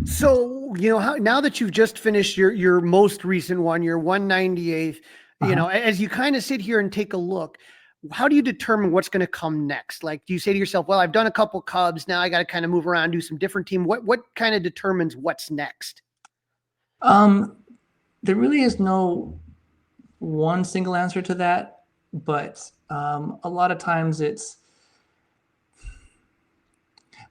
So now that you've just finished your most recent one, your 198th, as you kind of sit here and take a look, how do you determine what's going to come next? Like, do you say to yourself, well, I've done a couple Cubs, now I got to kind of move around, do some different team. What kind of determines what's next? There really is no one single answer to that, but a lot of times there's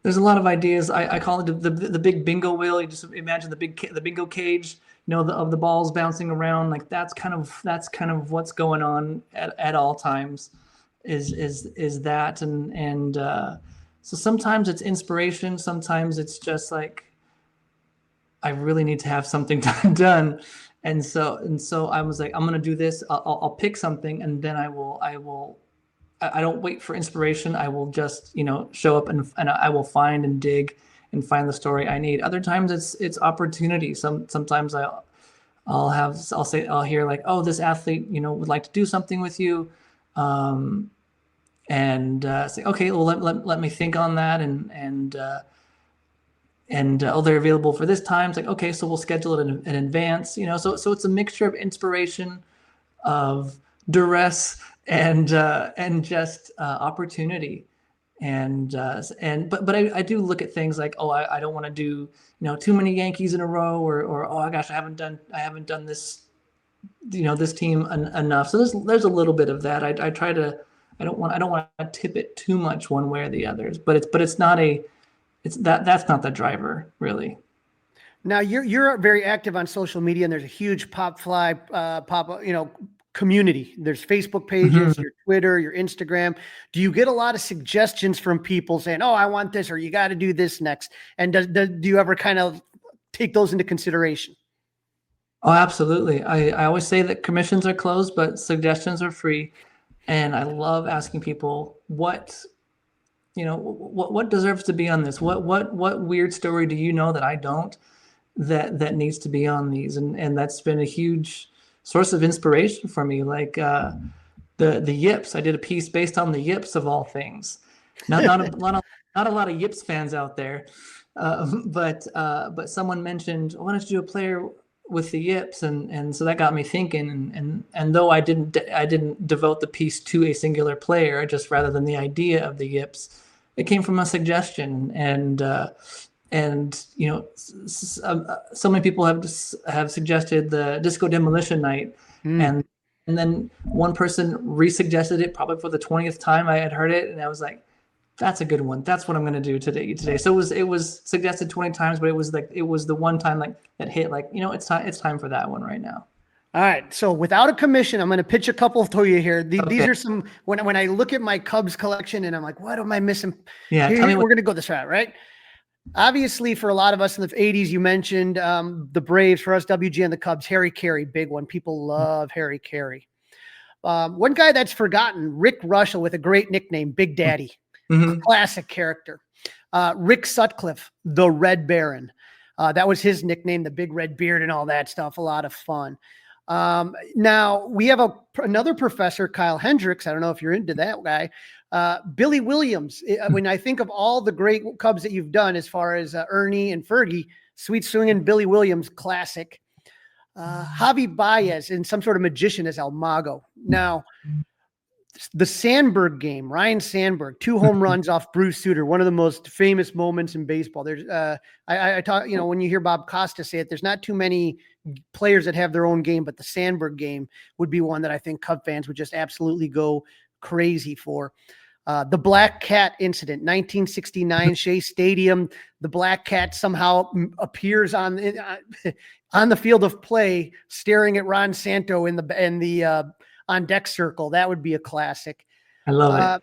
a lot of ideas. I call it the big bingo wheel. You just imagine the bingo cage, of the balls bouncing around. Like that's kind of what's going on at all times. Is that and so sometimes it's inspiration, sometimes it's just like I really need to have something done, and so I was like, I'm gonna do this. I'll pick something, and then I don't wait for inspiration. I will just show up and I will find and dig and find the story I need. Other times it's opportunity. Sometimes I'll hear like, oh, this athlete would like to do something with you. And say, okay, well, let me think on that, and they're available for this time. It's like, okay, so we'll schedule it in advance, so it's a mixture of inspiration, of duress, and just opportunity, but I do look at things like, oh, I don't want to do too many Yankees in a row, or oh gosh, I haven't done this this team enough. So there's a little bit of that. I try to. I don't want to tip it too much one way or the others, but it's not that's not the driver really. Now you're very active on social media, and there's a huge pop community. There's Facebook pages, your Twitter, your Instagram. Do you get a lot of suggestions from people saying, oh, I want this, or you got to do this next? And do you ever kind of take those into consideration? Oh, absolutely. I always say that commissions are closed, but suggestions are free. And I love asking people what deserves to be on this? What weird story do you know that I don't, that needs to be on these? And that's been a huge source of inspiration for me. Like the yips. I did a piece based on the yips of all things. Not a lot of yips fans out there. But someone mentioned, why don't you do a player with the yips, and so that got me thinking, and though I didn't devote the piece to a singular player, just rather than the idea of the yips, it came from a suggestion, and so many people have suggested the Disco Demolition Night, and then one person resuggested it probably for the 20th time I had heard it, and I was like, that's a good one. That's what I'm going to do today. So it was suggested 20 times, but it was the one time like that hit, like, it's time for that one right now. All right. So without a commission, I'm going to pitch a couple to you here. These are some, when I look at my Cubs collection and I'm like, what am I missing? Yeah. We're going to go this route, right? Obviously, for a lot of us in the 80s, you mentioned the Braves. For us, WG and the Cubs, Harry Carey, big one. People love Harry Carey. One guy that's forgotten, Rick Russell, with a great nickname, Big Daddy. Classic character. Rick Sutcliffe, the Red Baron. That was his nickname, the big red beard and all that stuff. A lot of fun. Now we have another professor, Kyle Hendricks. I don't know if you're into that guy. Billy Williams. When I think of all the great Cubs that you've done, as far as Ernie and Fergie, Sweet Swingin' Billy Williams, classic. Javi Baez and some sort of magician as El Mago. Now, the Sandberg game, Ryan Sandberg, 2 home runs off Bruce Sutter, one of the most famous moments in baseball. There's, I talk, when you hear Bob Costa say it, there's not too many players that have their own game, but the Sandberg game would be one that I think Cub fans would just absolutely go crazy for. The Black Cat incident, 1969 Shea Stadium. The Black Cat somehow appears on the field of play, staring at Ron Santo in the on deck circle. That would be a classic. I love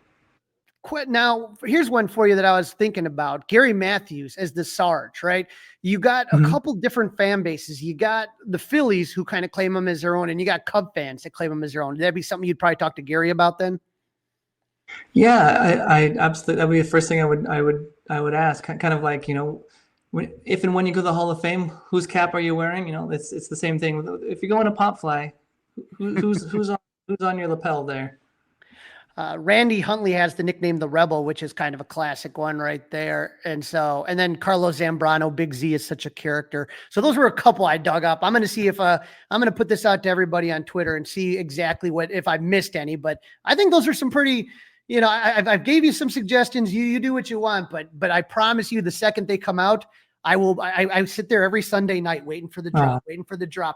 it. Now, here's one for you that I was thinking about. Gary Matthews as the Sarge, right? You got a couple different fan bases. You got the Phillies who kind of claim him as their own, and you got Cub fans that claim him as their own. That'd be something you'd probably talk to Gary about then? Yeah, I absolutely. That'd be the first thing I would ask. Kind of like, if and when you go to the Hall of Fame, whose cap are you wearing? It's the same thing. If you go in a pop fly, who's on your lapel there? Randy Huntley has the nickname The Rebel, which is kind of a classic one right there. And then Carlos Zambrano, Big Z is such a character. So those were a couple I dug up. I'm going to see if I'm going to put this out to everybody on Twitter and see exactly if I missed any, but I think those are some pretty, I've gave you some suggestions. You do what you want, but I promise you the second they come out, I sit there every Sunday night waiting for the drop,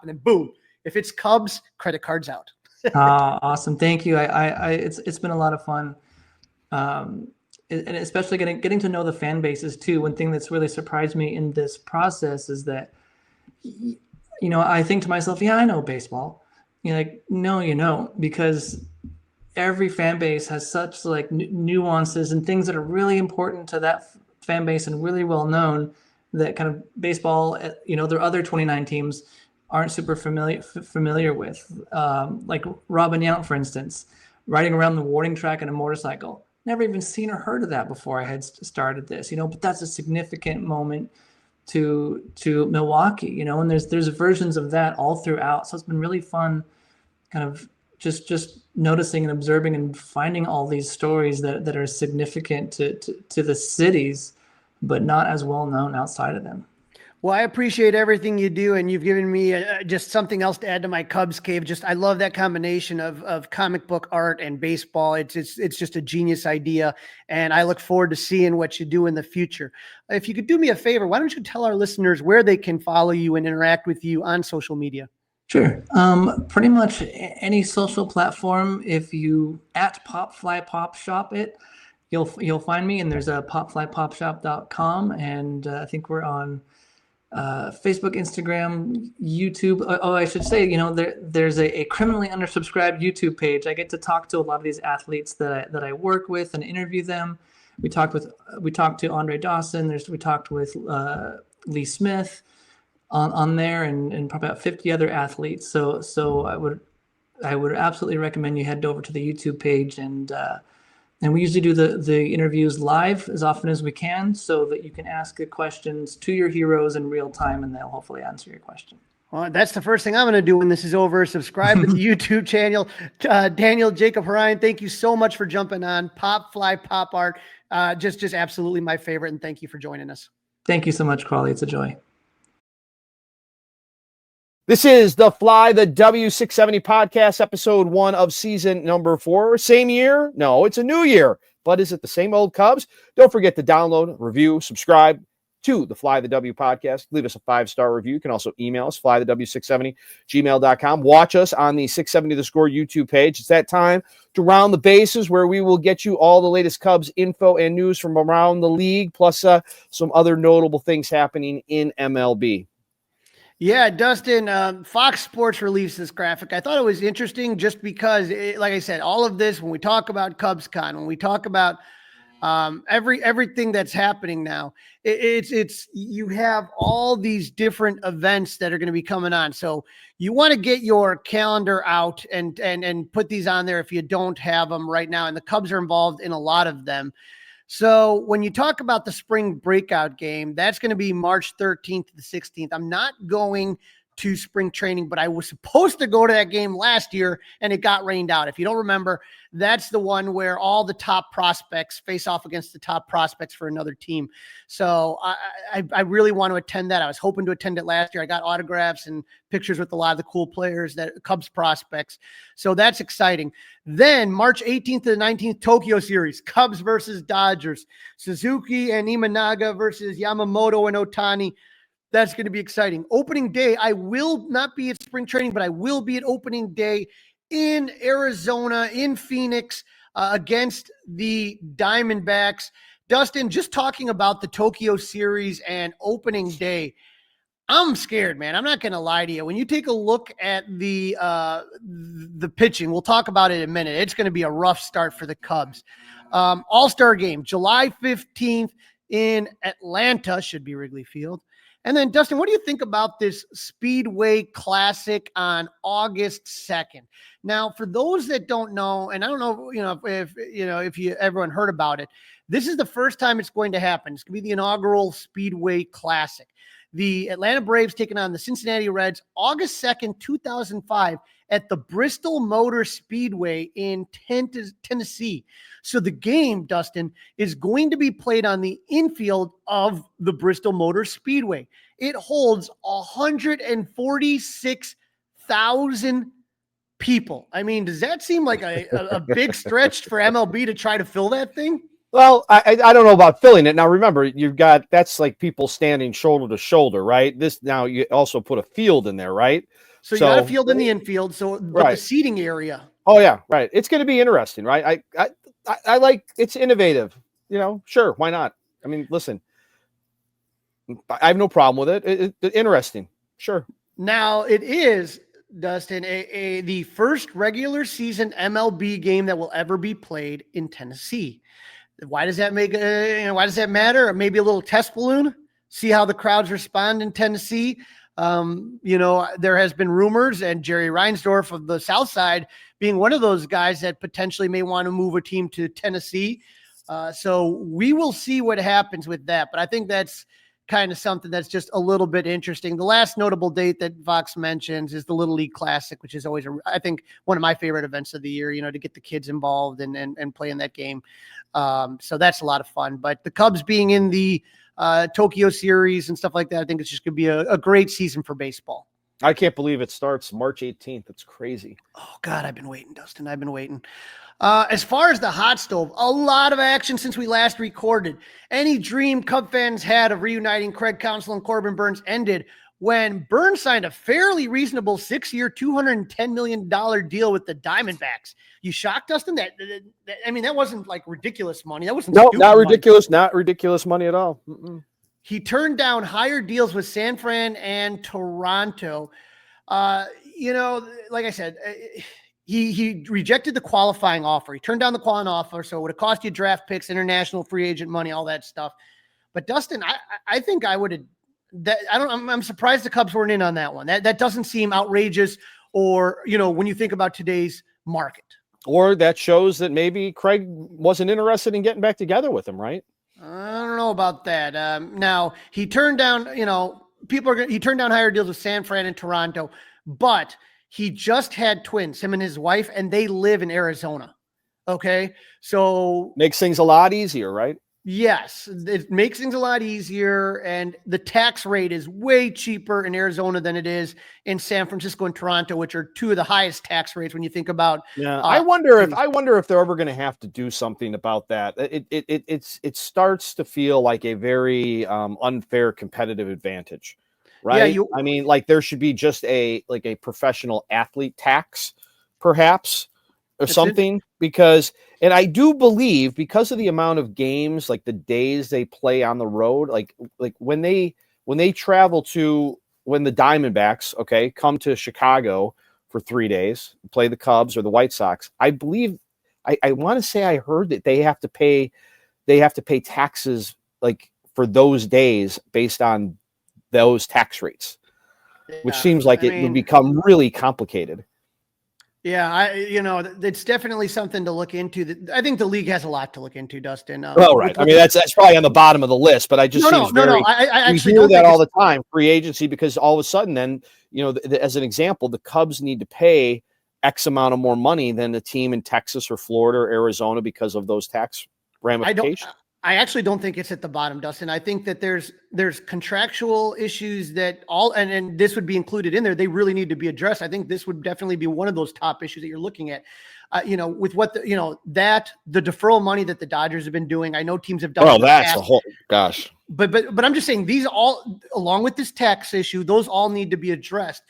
and then boom, if it's Cubs, credit cards out. Awesome. Thank you. It's been a lot of fun. And especially getting to know the fan bases too. One thing that's really surprised me in this process is that, I think to myself, yeah, I know baseball. No, because every fan base has such nuances and things that are really important to that fan base and really well known that kind of baseball, their other 29 teams aren't super familiar with, like Robin Yount, for instance, riding around the warning track on a motorcycle. Never even seen or heard of that before I had started this, but that's a significant moment to Milwaukee, and there's versions of that all throughout. So it's been really fun kind of just noticing and observing and finding all these stories that are significant to the cities, but not as well known outside of them. Well, I appreciate everything you do, and you've given me just something else to add to my Cubs cave. I love that combination of comic book art and baseball. It's just a genius idea, and I look forward to seeing what you do in the future. If you could do me a favor, why don't you tell our listeners where they can follow you and interact with you on social media? Sure. Pretty much any social platform. If you @PopFlyPopShop it, you'll find me, and there's a popflypopshop.com, and I think we're on Facebook, Instagram, YouTube. I should say, there's a criminally undersubscribed YouTube page. I get to talk to a lot of these athletes that I work with and interview them. We talked to Andre Dawson. We talked with Lee Smith on there, and probably about 50 other athletes. So I would absolutely recommend you head over to the YouTube page, and we usually do the interviews live as often as we can so that you can ask the questions to your heroes in real time, and they'll hopefully answer your question. Well, that's the first thing I'm going to do when this is over. Subscribe to the YouTube channel. Daniel Jacob Horine, thank you so much for jumping on. Pop Fly Pop Art, just absolutely my favorite, and thank you for joining us. Thank you so much, Crawly. It's a joy. This is the Fly the W670 podcast, episode 1 of season number 4. Same year? No, it's a new year. But is it the same old Cubs? Don't forget to download, review, subscribe to the Fly the W podcast. Leave us a 5-star review. You can also email us, flythew670@gmail.com. Watch us on the 670 The Score YouTube page. It's that time to round the bases where we will get you all the latest Cubs info and news from around the league, plus some other notable things happening in MLB. Yeah, Dustin, Fox Sports released this graphic. I thought it was interesting just because, like I said, all of this, when we talk about CubsCon, when we talk about everything that's happening now, it's you have all these different events that are going to be coming on. So you want to get your calendar out and put these on there if you don't have them right now. And the Cubs are involved in a lot of them. So when you talk about the spring breakout game, that's going to be March 13th to the 16th. I'm not going to spring training, but I was supposed to go to that game last year and it got rained out. If you don't remember, that's the one where all the top prospects face off against the top prospects for another team. So I really want to attend that. I was hoping to attend it last year. I got autographs and pictures with a lot of the cool players, that Cubs prospects. So that's exciting. Then March 18th to the 19th, Tokyo series, Cubs versus Dodgers, Suzuki and Imanaga versus Yamamoto and Ohtani. That's going to be exciting. Opening day, I will not be at spring training, but I will be at opening day in Arizona, in Phoenix, against the Diamondbacks. Dustin, just talking about the Tokyo series and opening day, I'm scared, man. I'm not going to lie to you. When you take a look at the pitching, we'll talk about it in a minute. It's going to be a rough start for the Cubs. All-Star game, July 15th in Atlanta, should be Wrigley Field. And then, Dustin, what do you think about this Speedway Classic on August 2nd? Now, for those that don't know, and I don't know, if everyone heard about it, this is the first time it's going to happen. It's going to be the inaugural Speedway Classic. The Atlanta Braves taking on the Cincinnati Reds, August 2nd, 2005, at the Bristol Motor Speedway in Tennessee. So the game, Dustin, is going to be played on the infield of the Bristol Motor Speedway. It holds 146,000 people. I mean, does that seem like a big stretch for MLB to try to fill that thing? Well, I don't know about filling it. Now, remember, that's like people standing shoulder to shoulder, right? Now you also put a field in there, right? So you got a field in the infield, but right. The seating area. Oh yeah, right. It's going to be interesting, right? I like, it's innovative. Sure, why not? I mean, listen, I have no problem with it. It's interesting, sure. Now it is, Dustin, the first regular season MLB game that will ever be played in Tennessee. Why does that why does that matter? Or maybe a little test balloon, see how the crowds respond in Tennessee. There has been rumors, and Jerry Reinsdorf of the South Side being one of those guys that potentially may want to move a team to Tennessee. So we will see what happens with that. But I think that's kind of something that's just a little bit interesting. The last notable date that Vox mentions is the Little League Classic, which is always, I think, one of my favorite events of the year, to get the kids involved and play in that game. So that's a lot of fun. But the Cubs being in the Tokyo series and stuff like that, I think it's just going to be a great season for baseball. I can't believe it starts March 18th. It's crazy. Oh, God, I've been waiting, Dustin. I've been waiting. As far as the hot stove, a lot of action since we last recorded. Any dream Cub fans had of reuniting Craig Counsell and Corbin Burnes ended when Burnes signed a fairly reasonable 6-year, $210 million deal with the Diamondbacks. You shocked, Dustin? That wasn't like ridiculous money. That wasn't not ridiculous. Not ridiculous money at all. Mm-mm. He turned down higher deals with San Fran and Toronto. Like I said, he rejected the qualifying offer. He turned down the qualifying offer, so it would have cost you draft picks, international free agent money, all that stuff. But Dustin, I think I would have. I'm surprised the Cubs weren't in on that one. That doesn't seem outrageous, or when you think about today's market. Or that shows that maybe Craig wasn't interested in getting back together with him, right? I don't know about that. Now he turned down, he turned down higher deals with San Fran and Toronto, but he just had twins, him and his wife, and they live in Arizona. Okay. So makes things a lot easier, right? Yes, it makes things a lot easier, and the tax rate is way cheaper in Arizona than it is in San Francisco and Toronto, which are two of the highest tax rates when you think about. Yeah, I wonder if they're ever going to have to do something about that. It starts to feel like a very unfair competitive advantage, right? Yeah, there should be just a professional athlete tax, perhaps. Or something, because, and I do believe because of the amount of games, like the days they play on the road, like when they travel when the Diamondbacks, come to Chicago for 3 days, play the Cubs or the White Sox, I believe, I want to say I heard that they have to pay taxes like for those days based on those tax rates, which seems like it would become really complicated. Yeah, it's definitely something to look into. I think the league has a lot to look into, Dustin. Right. I mean, that's probably on the bottom of the list, but I just seems very. I actually we don't hear that think all the time, free agency, because all of a sudden, then as an example, the Cubs need to pay X amount of more money than the team in Texas or Florida or Arizona because of those tax ramifications. I actually don't think it's at the bottom, Dustin. I think that there's contractual issues that and this would be included in there. They really need to be addressed. I think this would definitely be one of those top issues that you're looking at. With what the deferral money that the Dodgers have been doing. I know teams have done. Oh, that's a whole gosh. But I'm just saying these all, along with this tax issue, those all need to be addressed.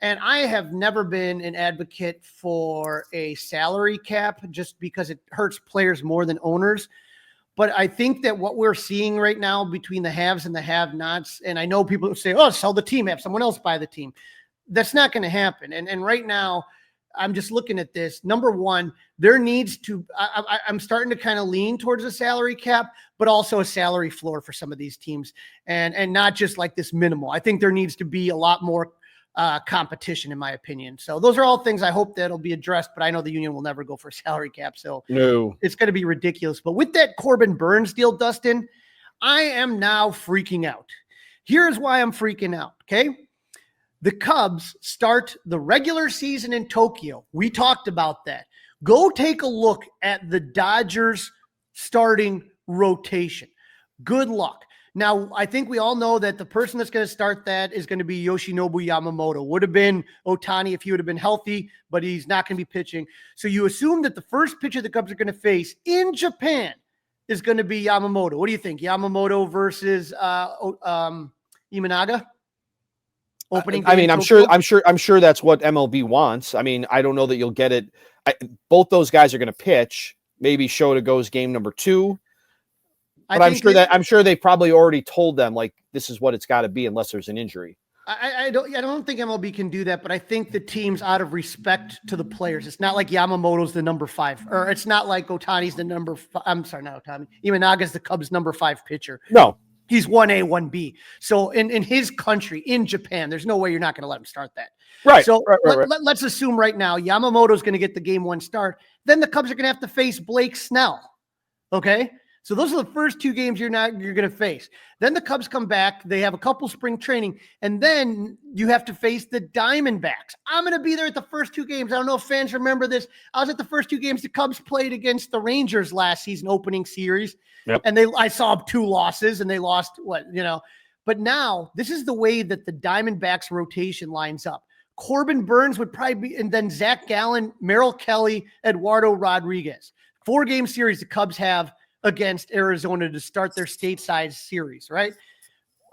And I have never been an advocate for a salary cap just because it hurts players more than owners. But I think that what we're seeing right now between the haves and the have-nots, and I know people say, oh, sell the team, have someone else buy the team. That's not going to happen. And right now, I'm just looking at this. Number one, there needs to I'm starting to kind of lean towards a salary cap, but also a salary floor for some of these teams, and not just like this minimal. I think there needs to be a lot more competition, in my opinion. So those are all things I hope that'll be addressed, but I know the union will never go for a salary cap. So no, it's going to be ridiculous. But with that Corbin Burnes deal, Dustin, I am now freaking out. Here's why I'm freaking out. Okay. The Cubs start the regular season in Tokyo. We talked about that. Go take a look at the Dodgers starting rotation. Good luck. Now, I think we all know that the person that's going to start that is going to be Yoshinobu Yamamoto. Would have been Ohtani if he would have been healthy, but he's not going to be pitching. So you assume that the first pitcher the Cubs are going to face in Japan is going to be Yamamoto. What do you think? Yamamoto versus Imanaga? Opening. I mean, I'm sure that's what MLB wants. I mean, I don't know that you'll get it. Both those guys are going to pitch. Maybe Shota goes game number 2. But I'm sure they probably already told them, like, this is what it's got to be unless there's an injury. I don't think MLB can do that, but I think the team's out of respect to the players. It's not like Yamamoto's the number 5, or it's not like Ohtani's the number 5. I'm sorry, not Ohtani. Imanaga's the Cubs' number 5 pitcher. No. He's 1A, 1B. So in his country, in Japan, there's no way you're not going to let him start that. Right. So right. Let's assume right now Yamamoto's going to get the game 1 start. Then the Cubs are going to have to face Blake Snell. Okay. So those are the first 2 games you're going to face. Then the Cubs come back. They have a couple spring training, and then you have to face the Diamondbacks. I'm going to be there at the first 2 games. I don't know if fans remember this. I was at the first 2 games the Cubs played against the Rangers last season, opening series. Yep. And I saw 2 losses, and they lost But now this is the way that the Diamondbacks rotation lines up. Corbin Burnes would probably be, and then Zach Gallen, Merrill Kelly, Eduardo Rodriguez. 4-game series the Cubs have against Arizona to start their stateside series, right?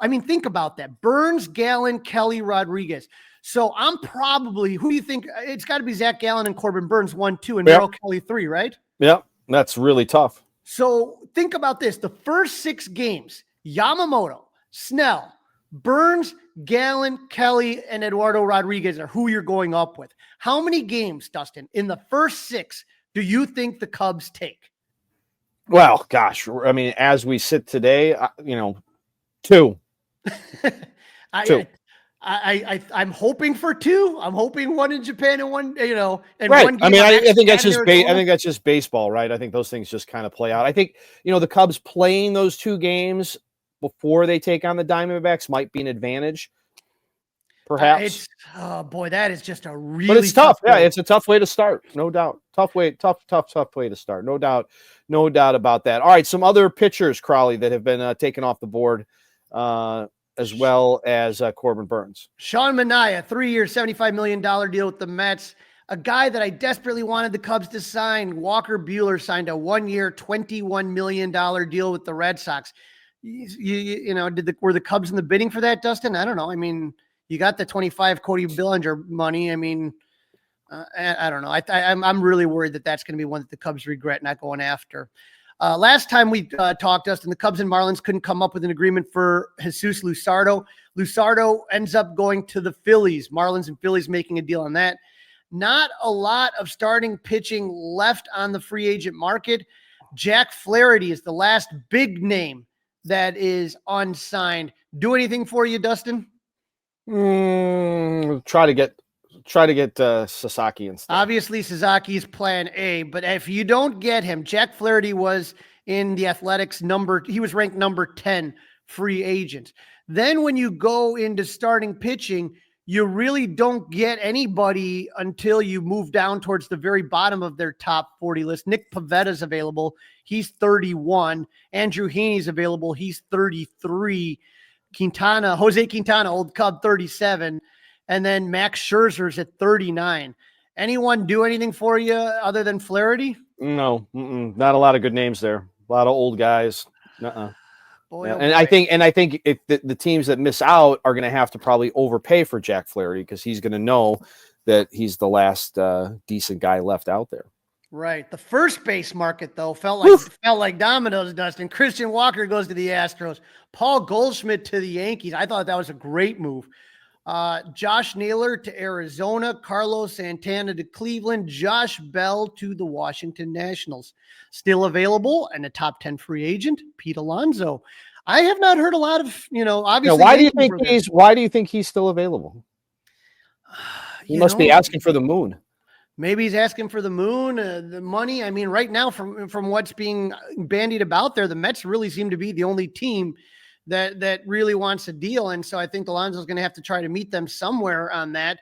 I mean, think about that. Burnes, Gallen, Kelly, Rodriguez. So I'm probably, who do you think? It's got to be Zach Gallen and Corbin Burnes 1, 2, and Merrill Kelly 3, right? Yeah, that's really tough. So think about this. The first 6 games, Yamamoto, Snell, Burnes, Gallen, Kelly, and Eduardo Rodriguez are who you're going up with. How many games, Dustin, in the first 6 do you think the Cubs take? Well, gosh, I mean, as we sit today, 2. 2. I'm hoping for 2. I'm hoping 1 in Japan and 1, and right. 1 game. I mean, I think that's just I think that's just baseball, right? I think those things just kind of play out. I think the Cubs playing those 2 games before they take on the Diamondbacks might be an advantage. Perhaps. That is just a really. But it's tough. Yeah, it's a tough way to start, no doubt. Tough way to start, no doubt about that. All right, some other pitchers, Crawly, that have been taken off the board, as well as Corbin Burnes. Sean Manaea, 3-year, $75 million deal with the Mets. A guy that I desperately wanted the Cubs to sign, Walker Buehler, signed a 1-year, $21 million deal with the Red Sox. Were the Cubs in the bidding for that, Dustin? I don't know. I mean, you got the 25 Cody Bellinger money. I mean, I don't know. I'm really worried that that's going to be one that the Cubs regret not going after. Last time we talked, Dustin, the Cubs and Marlins couldn't come up with an agreement for Jesus Luzardo. Luzardo ends up going to the Phillies. Marlins and Phillies making a deal on that. Not a lot of starting pitching left on the free agent market. Jack Flaherty is the last big name that is unsigned. Do anything for you, Dustin? Try to try to get Sasaki instead. Obviously, Sasaki's plan A, but if you don't get him, Jack Flaherty was in the Athletics he was ranked number 10 free agent. Then when you go into starting pitching, you really don't get anybody until you move down towards the very bottom of their top 40 list. Nick Pavetta's available. He's 31. Andrew Heaney's available. He's 33. Jose Quintana, old Cub, 37. And then Max Scherzer's at 39. Anyone do anything for you other than Flaherty? No, not a lot of good names there. A lot of old guys. Boy, Yeah. oh And boy. I think if the teams that miss out are going to have to probably overpay for Jack Flaherty because he's going to know that he's the last decent guy left out there. Right. The first base market, though, felt like dominoes, Dustin. Christian Walker goes to the Astros. Paul Goldschmidt to the Yankees. I thought that was a great move. Josh Naylor to Arizona. Carlos Santana to Cleveland. Josh Bell to the Washington Nationals. Still available and a top 10 free agent, Pete Alonso. I have not heard a lot of, obviously. Why do you think he's still available? He must be asking for the moon. Maybe he's asking for the moon, the money. I mean, right now, from what's being bandied about there, the Mets really seem to be the only team that really wants a deal. And so I think Alonso's going to have to try to meet them somewhere on that.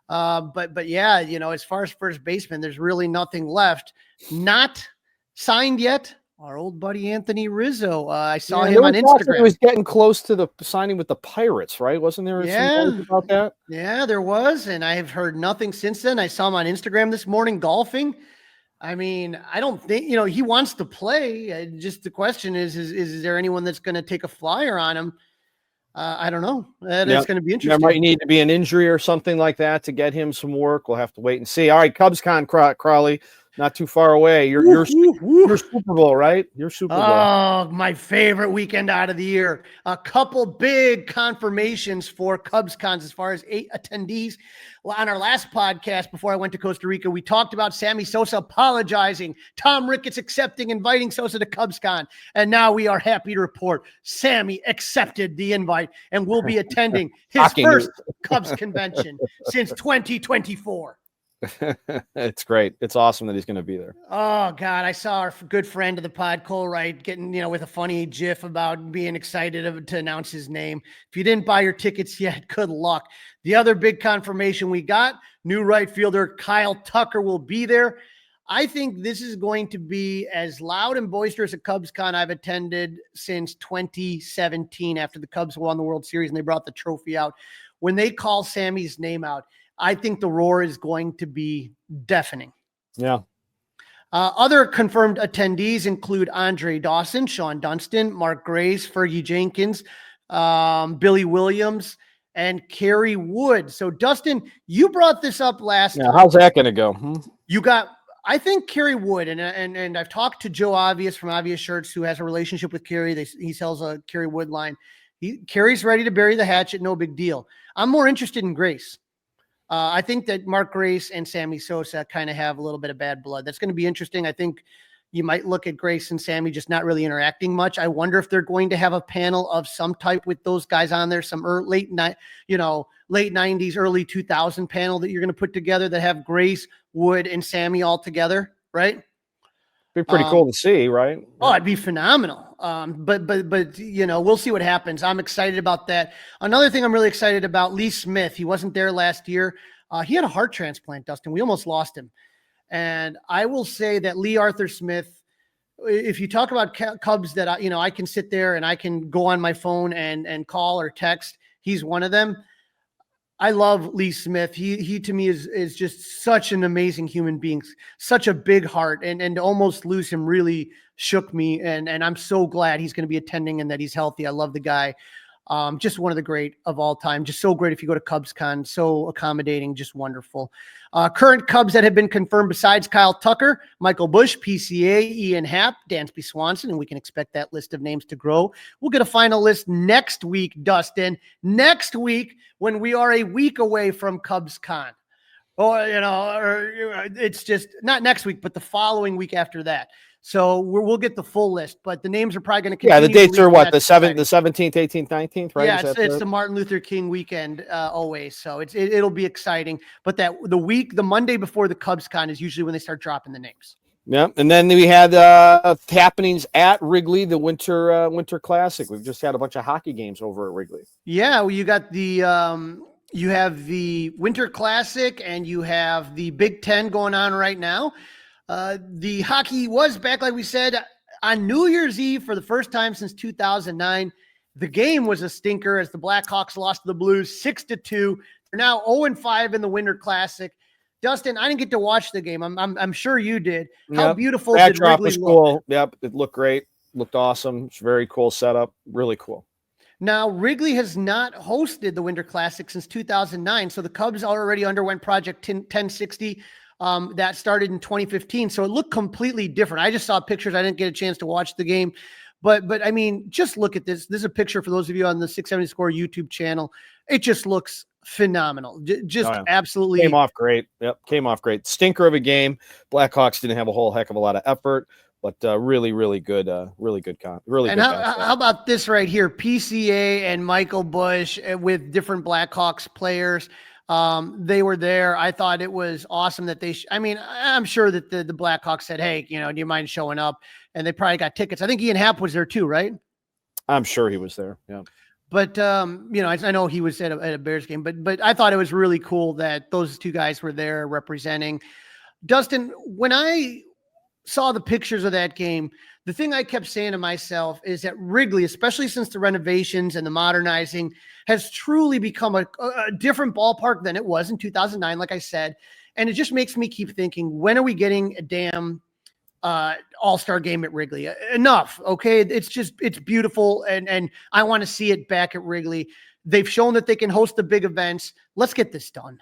But yeah, as far as first baseman, there's really nothing left. Not signed yet. Our old buddy Anthony Rizzo. I saw him on Instagram. He was getting close to the signing with the Pirates, right? Wasn't there some news about that? Yeah, there was. And I have heard nothing since then. I saw him on Instagram this morning golfing. I mean, I don't think, he wants to play. Just the question is there anyone that's going to take a flyer on him? I don't know. That's going to be interesting. There might need to be an injury or something like that to get him some work. We'll have to wait and see. All right, CubsCon, Crawly, not too far away. You're Super Bowl, right? You're Super Bowl. Oh, my favorite weekend out of the year. A couple big confirmations for CubsCons as far as 8 attendees. On our last podcast before I went to Costa Rica, we talked about Sammy Sosa apologizing, Tom Ricketts inviting Sosa to CubsCon, and now we are happy to report Sammy accepted the invite and will be attending his first Cubs convention since 2024. It's great. It's awesome that he's going to be there. Oh God, I saw our good friend of the pod, Cole Wright, getting with a funny GIF about being excited to announce his name. If you didn't buy your tickets yet, good luck. The other big confirmation we got: new right fielder Kyle Tucker will be there. I think this is going to be as loud and boisterous a CubsCon I've attended since 2017, after the Cubs won the World Series and they brought the trophy out. When they call Sammy's name out, I think the roar is going to be deafening. Yeah. Other confirmed attendees include Andre Dawson, Sean Dunston, Mark Grace, Fergie Jenkins, Billy Williams, and Kerry Wood. So, Dustin, you brought this up last time. How's that going to go? I think Kerry Wood, and I've talked to Joe Obvious from Obvious Shirts, who has a relationship with Kerry. He sells a Kerry Wood line. Kerry's ready to bury the hatchet, no big deal. I'm more interested in Grace. I think that Mark Grace and Sammy Sosa kind of have a little bit of bad blood. That's going to be interesting. I think you might look at Grace and Sammy just not really interacting much. I wonder if they're going to have a panel of some type with those guys on there, some late 90s, early 2000 panel that you're going to put together that have Grace, Wood, and Sammy all together, right? Be pretty cool to see, right? Oh, it'd be phenomenal. But we'll see what happens. I'm excited about that. Another thing I'm really excited about, Lee Smith. He wasn't there last year. He had a heart transplant, Dustin. We almost lost him. And I will say that Lee Arthur Smith, if you talk about Cubs that I can sit there and I can go on my phone and call or text, he's one of them. I love Lee Smith. He to me is just such an amazing human being, such a big heart, and to almost lose him really shook me. And I'm so glad he's going to be attending and that he's healthy. I love the guy. Just one of the great of all time. Just so great if you go to CubsCon. So accommodating, just wonderful. Current Cubs that have been confirmed besides Kyle Tucker: Michael Busch, PCA, Ian Happ, Dansby Swanson, and we can expect that list of names to grow. We'll get a final list next week, Dustin. Next week, when we are a week away from CubsCon. Or it's just not next week, but the following week after that. So we'll get the full list, but the names are probably going to continue. Yeah, the dates are what, the Friday. 17th, 18th, 19th, right? Yeah, it's the Martin Luther King weekend always, so it'll be exciting. But the Monday before the Cubs Con is usually when they start dropping the names. Yeah, and then we had happenings at Wrigley, the Winter Classic. We've just had a bunch of hockey games over at Wrigley. Yeah, well, you got you have the Winter Classic and you have the Big Ten going on right now. The hockey was back, like we said, on New Year's Eve for the first time since 2009. The game was a stinker as the Blackhawks lost to the Blues 6-2. They're now 0-5 in the Winter Classic. Dustin, I didn't get to watch the game. I'm sure you did. How beautiful did Wrigley look? Cool. Yep, it looked great. Looked awesome. It's a very cool setup. Really cool. Now, Wrigley has not hosted the Winter Classic since 2009, so the Cubs already underwent Project 1060. That started in 2015, so it looked completely different. I just saw pictures. I didn't get a chance to watch the game, but I mean, just look at this. This is a picture for those of you on the 670 Score YouTube channel. It just looks phenomenal. Absolutely came off great. Yep, came off great. Stinker of a game. Blackhawks didn't have a whole heck of a lot of effort, but really good. Really good. And how about this right here? PCA and Michael Busch with different Blackhawks players. They were there. I thought it was awesome that I'm sure that the Blackhawks said, hey, do you mind showing up? And they probably got tickets. I think Ian Happ was there too, right? I'm sure he was there. Yeah. But, I know he was at a Bears game, but I thought it was really cool that those two guys were there representing. Dustin, when I saw the pictures of that game, the thing I kept saying to myself is that Wrigley, especially since the renovations and the modernizing, has truly become a different ballpark than it was in 2009, like I said. And it just makes me keep thinking, when are we getting a damn all-star game at Wrigley? Enough. Okay. It's beautiful. And I want to see it back at Wrigley. They've shown that they can host the big events. Let's get this done.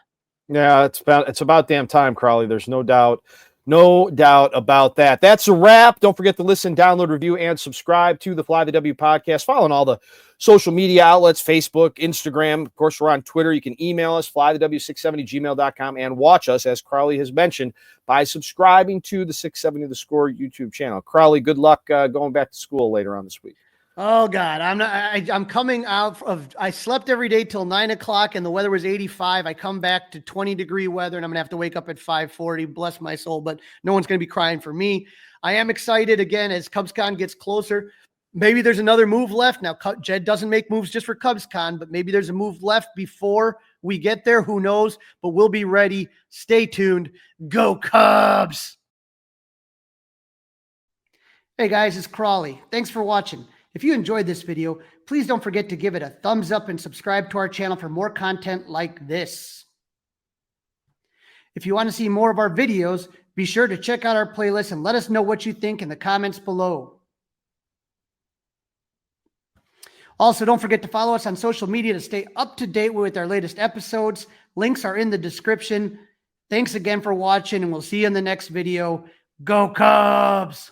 Yeah. It's about damn time, Crawly. There's no doubt about that. That's a wrap. Don't forget to listen, download, review, and subscribe to the Fly the W podcast. Follow on all the social media outlets, Facebook, Instagram. Of course, we're on Twitter. You can email us, flythew670gmail.com, and watch us, as Crawly has mentioned, by subscribing to the 670 The Score YouTube channel. Crawly, good luck going back to school later on this week. Oh God, I'm coming out I slept every day till 9:00 and the weather was 85. I come back to 20-degree weather and I'm gonna have to wake up at 5:40. Bless my soul, but no one's gonna be crying for me. I am excited again as CubsCon gets closer. Maybe there's another move left. Now, Jed doesn't make moves just for CubsCon, but maybe there's a move left before we get there. Who knows? But we'll be ready. Stay tuned. Go Cubs! Hey guys, it's Crawly. Thanks for watching. If you enjoyed this video, please don't forget to give it a thumbs up and subscribe to our channel for more content like this. If you want to see more of our videos, be sure to check out our playlist and let us know what you think in the comments below. Also, don't forget to follow us on social media to stay up to date with our latest episodes. Links are in the description. Thanks again for watching, and we'll see you in the next video. Go Cubs!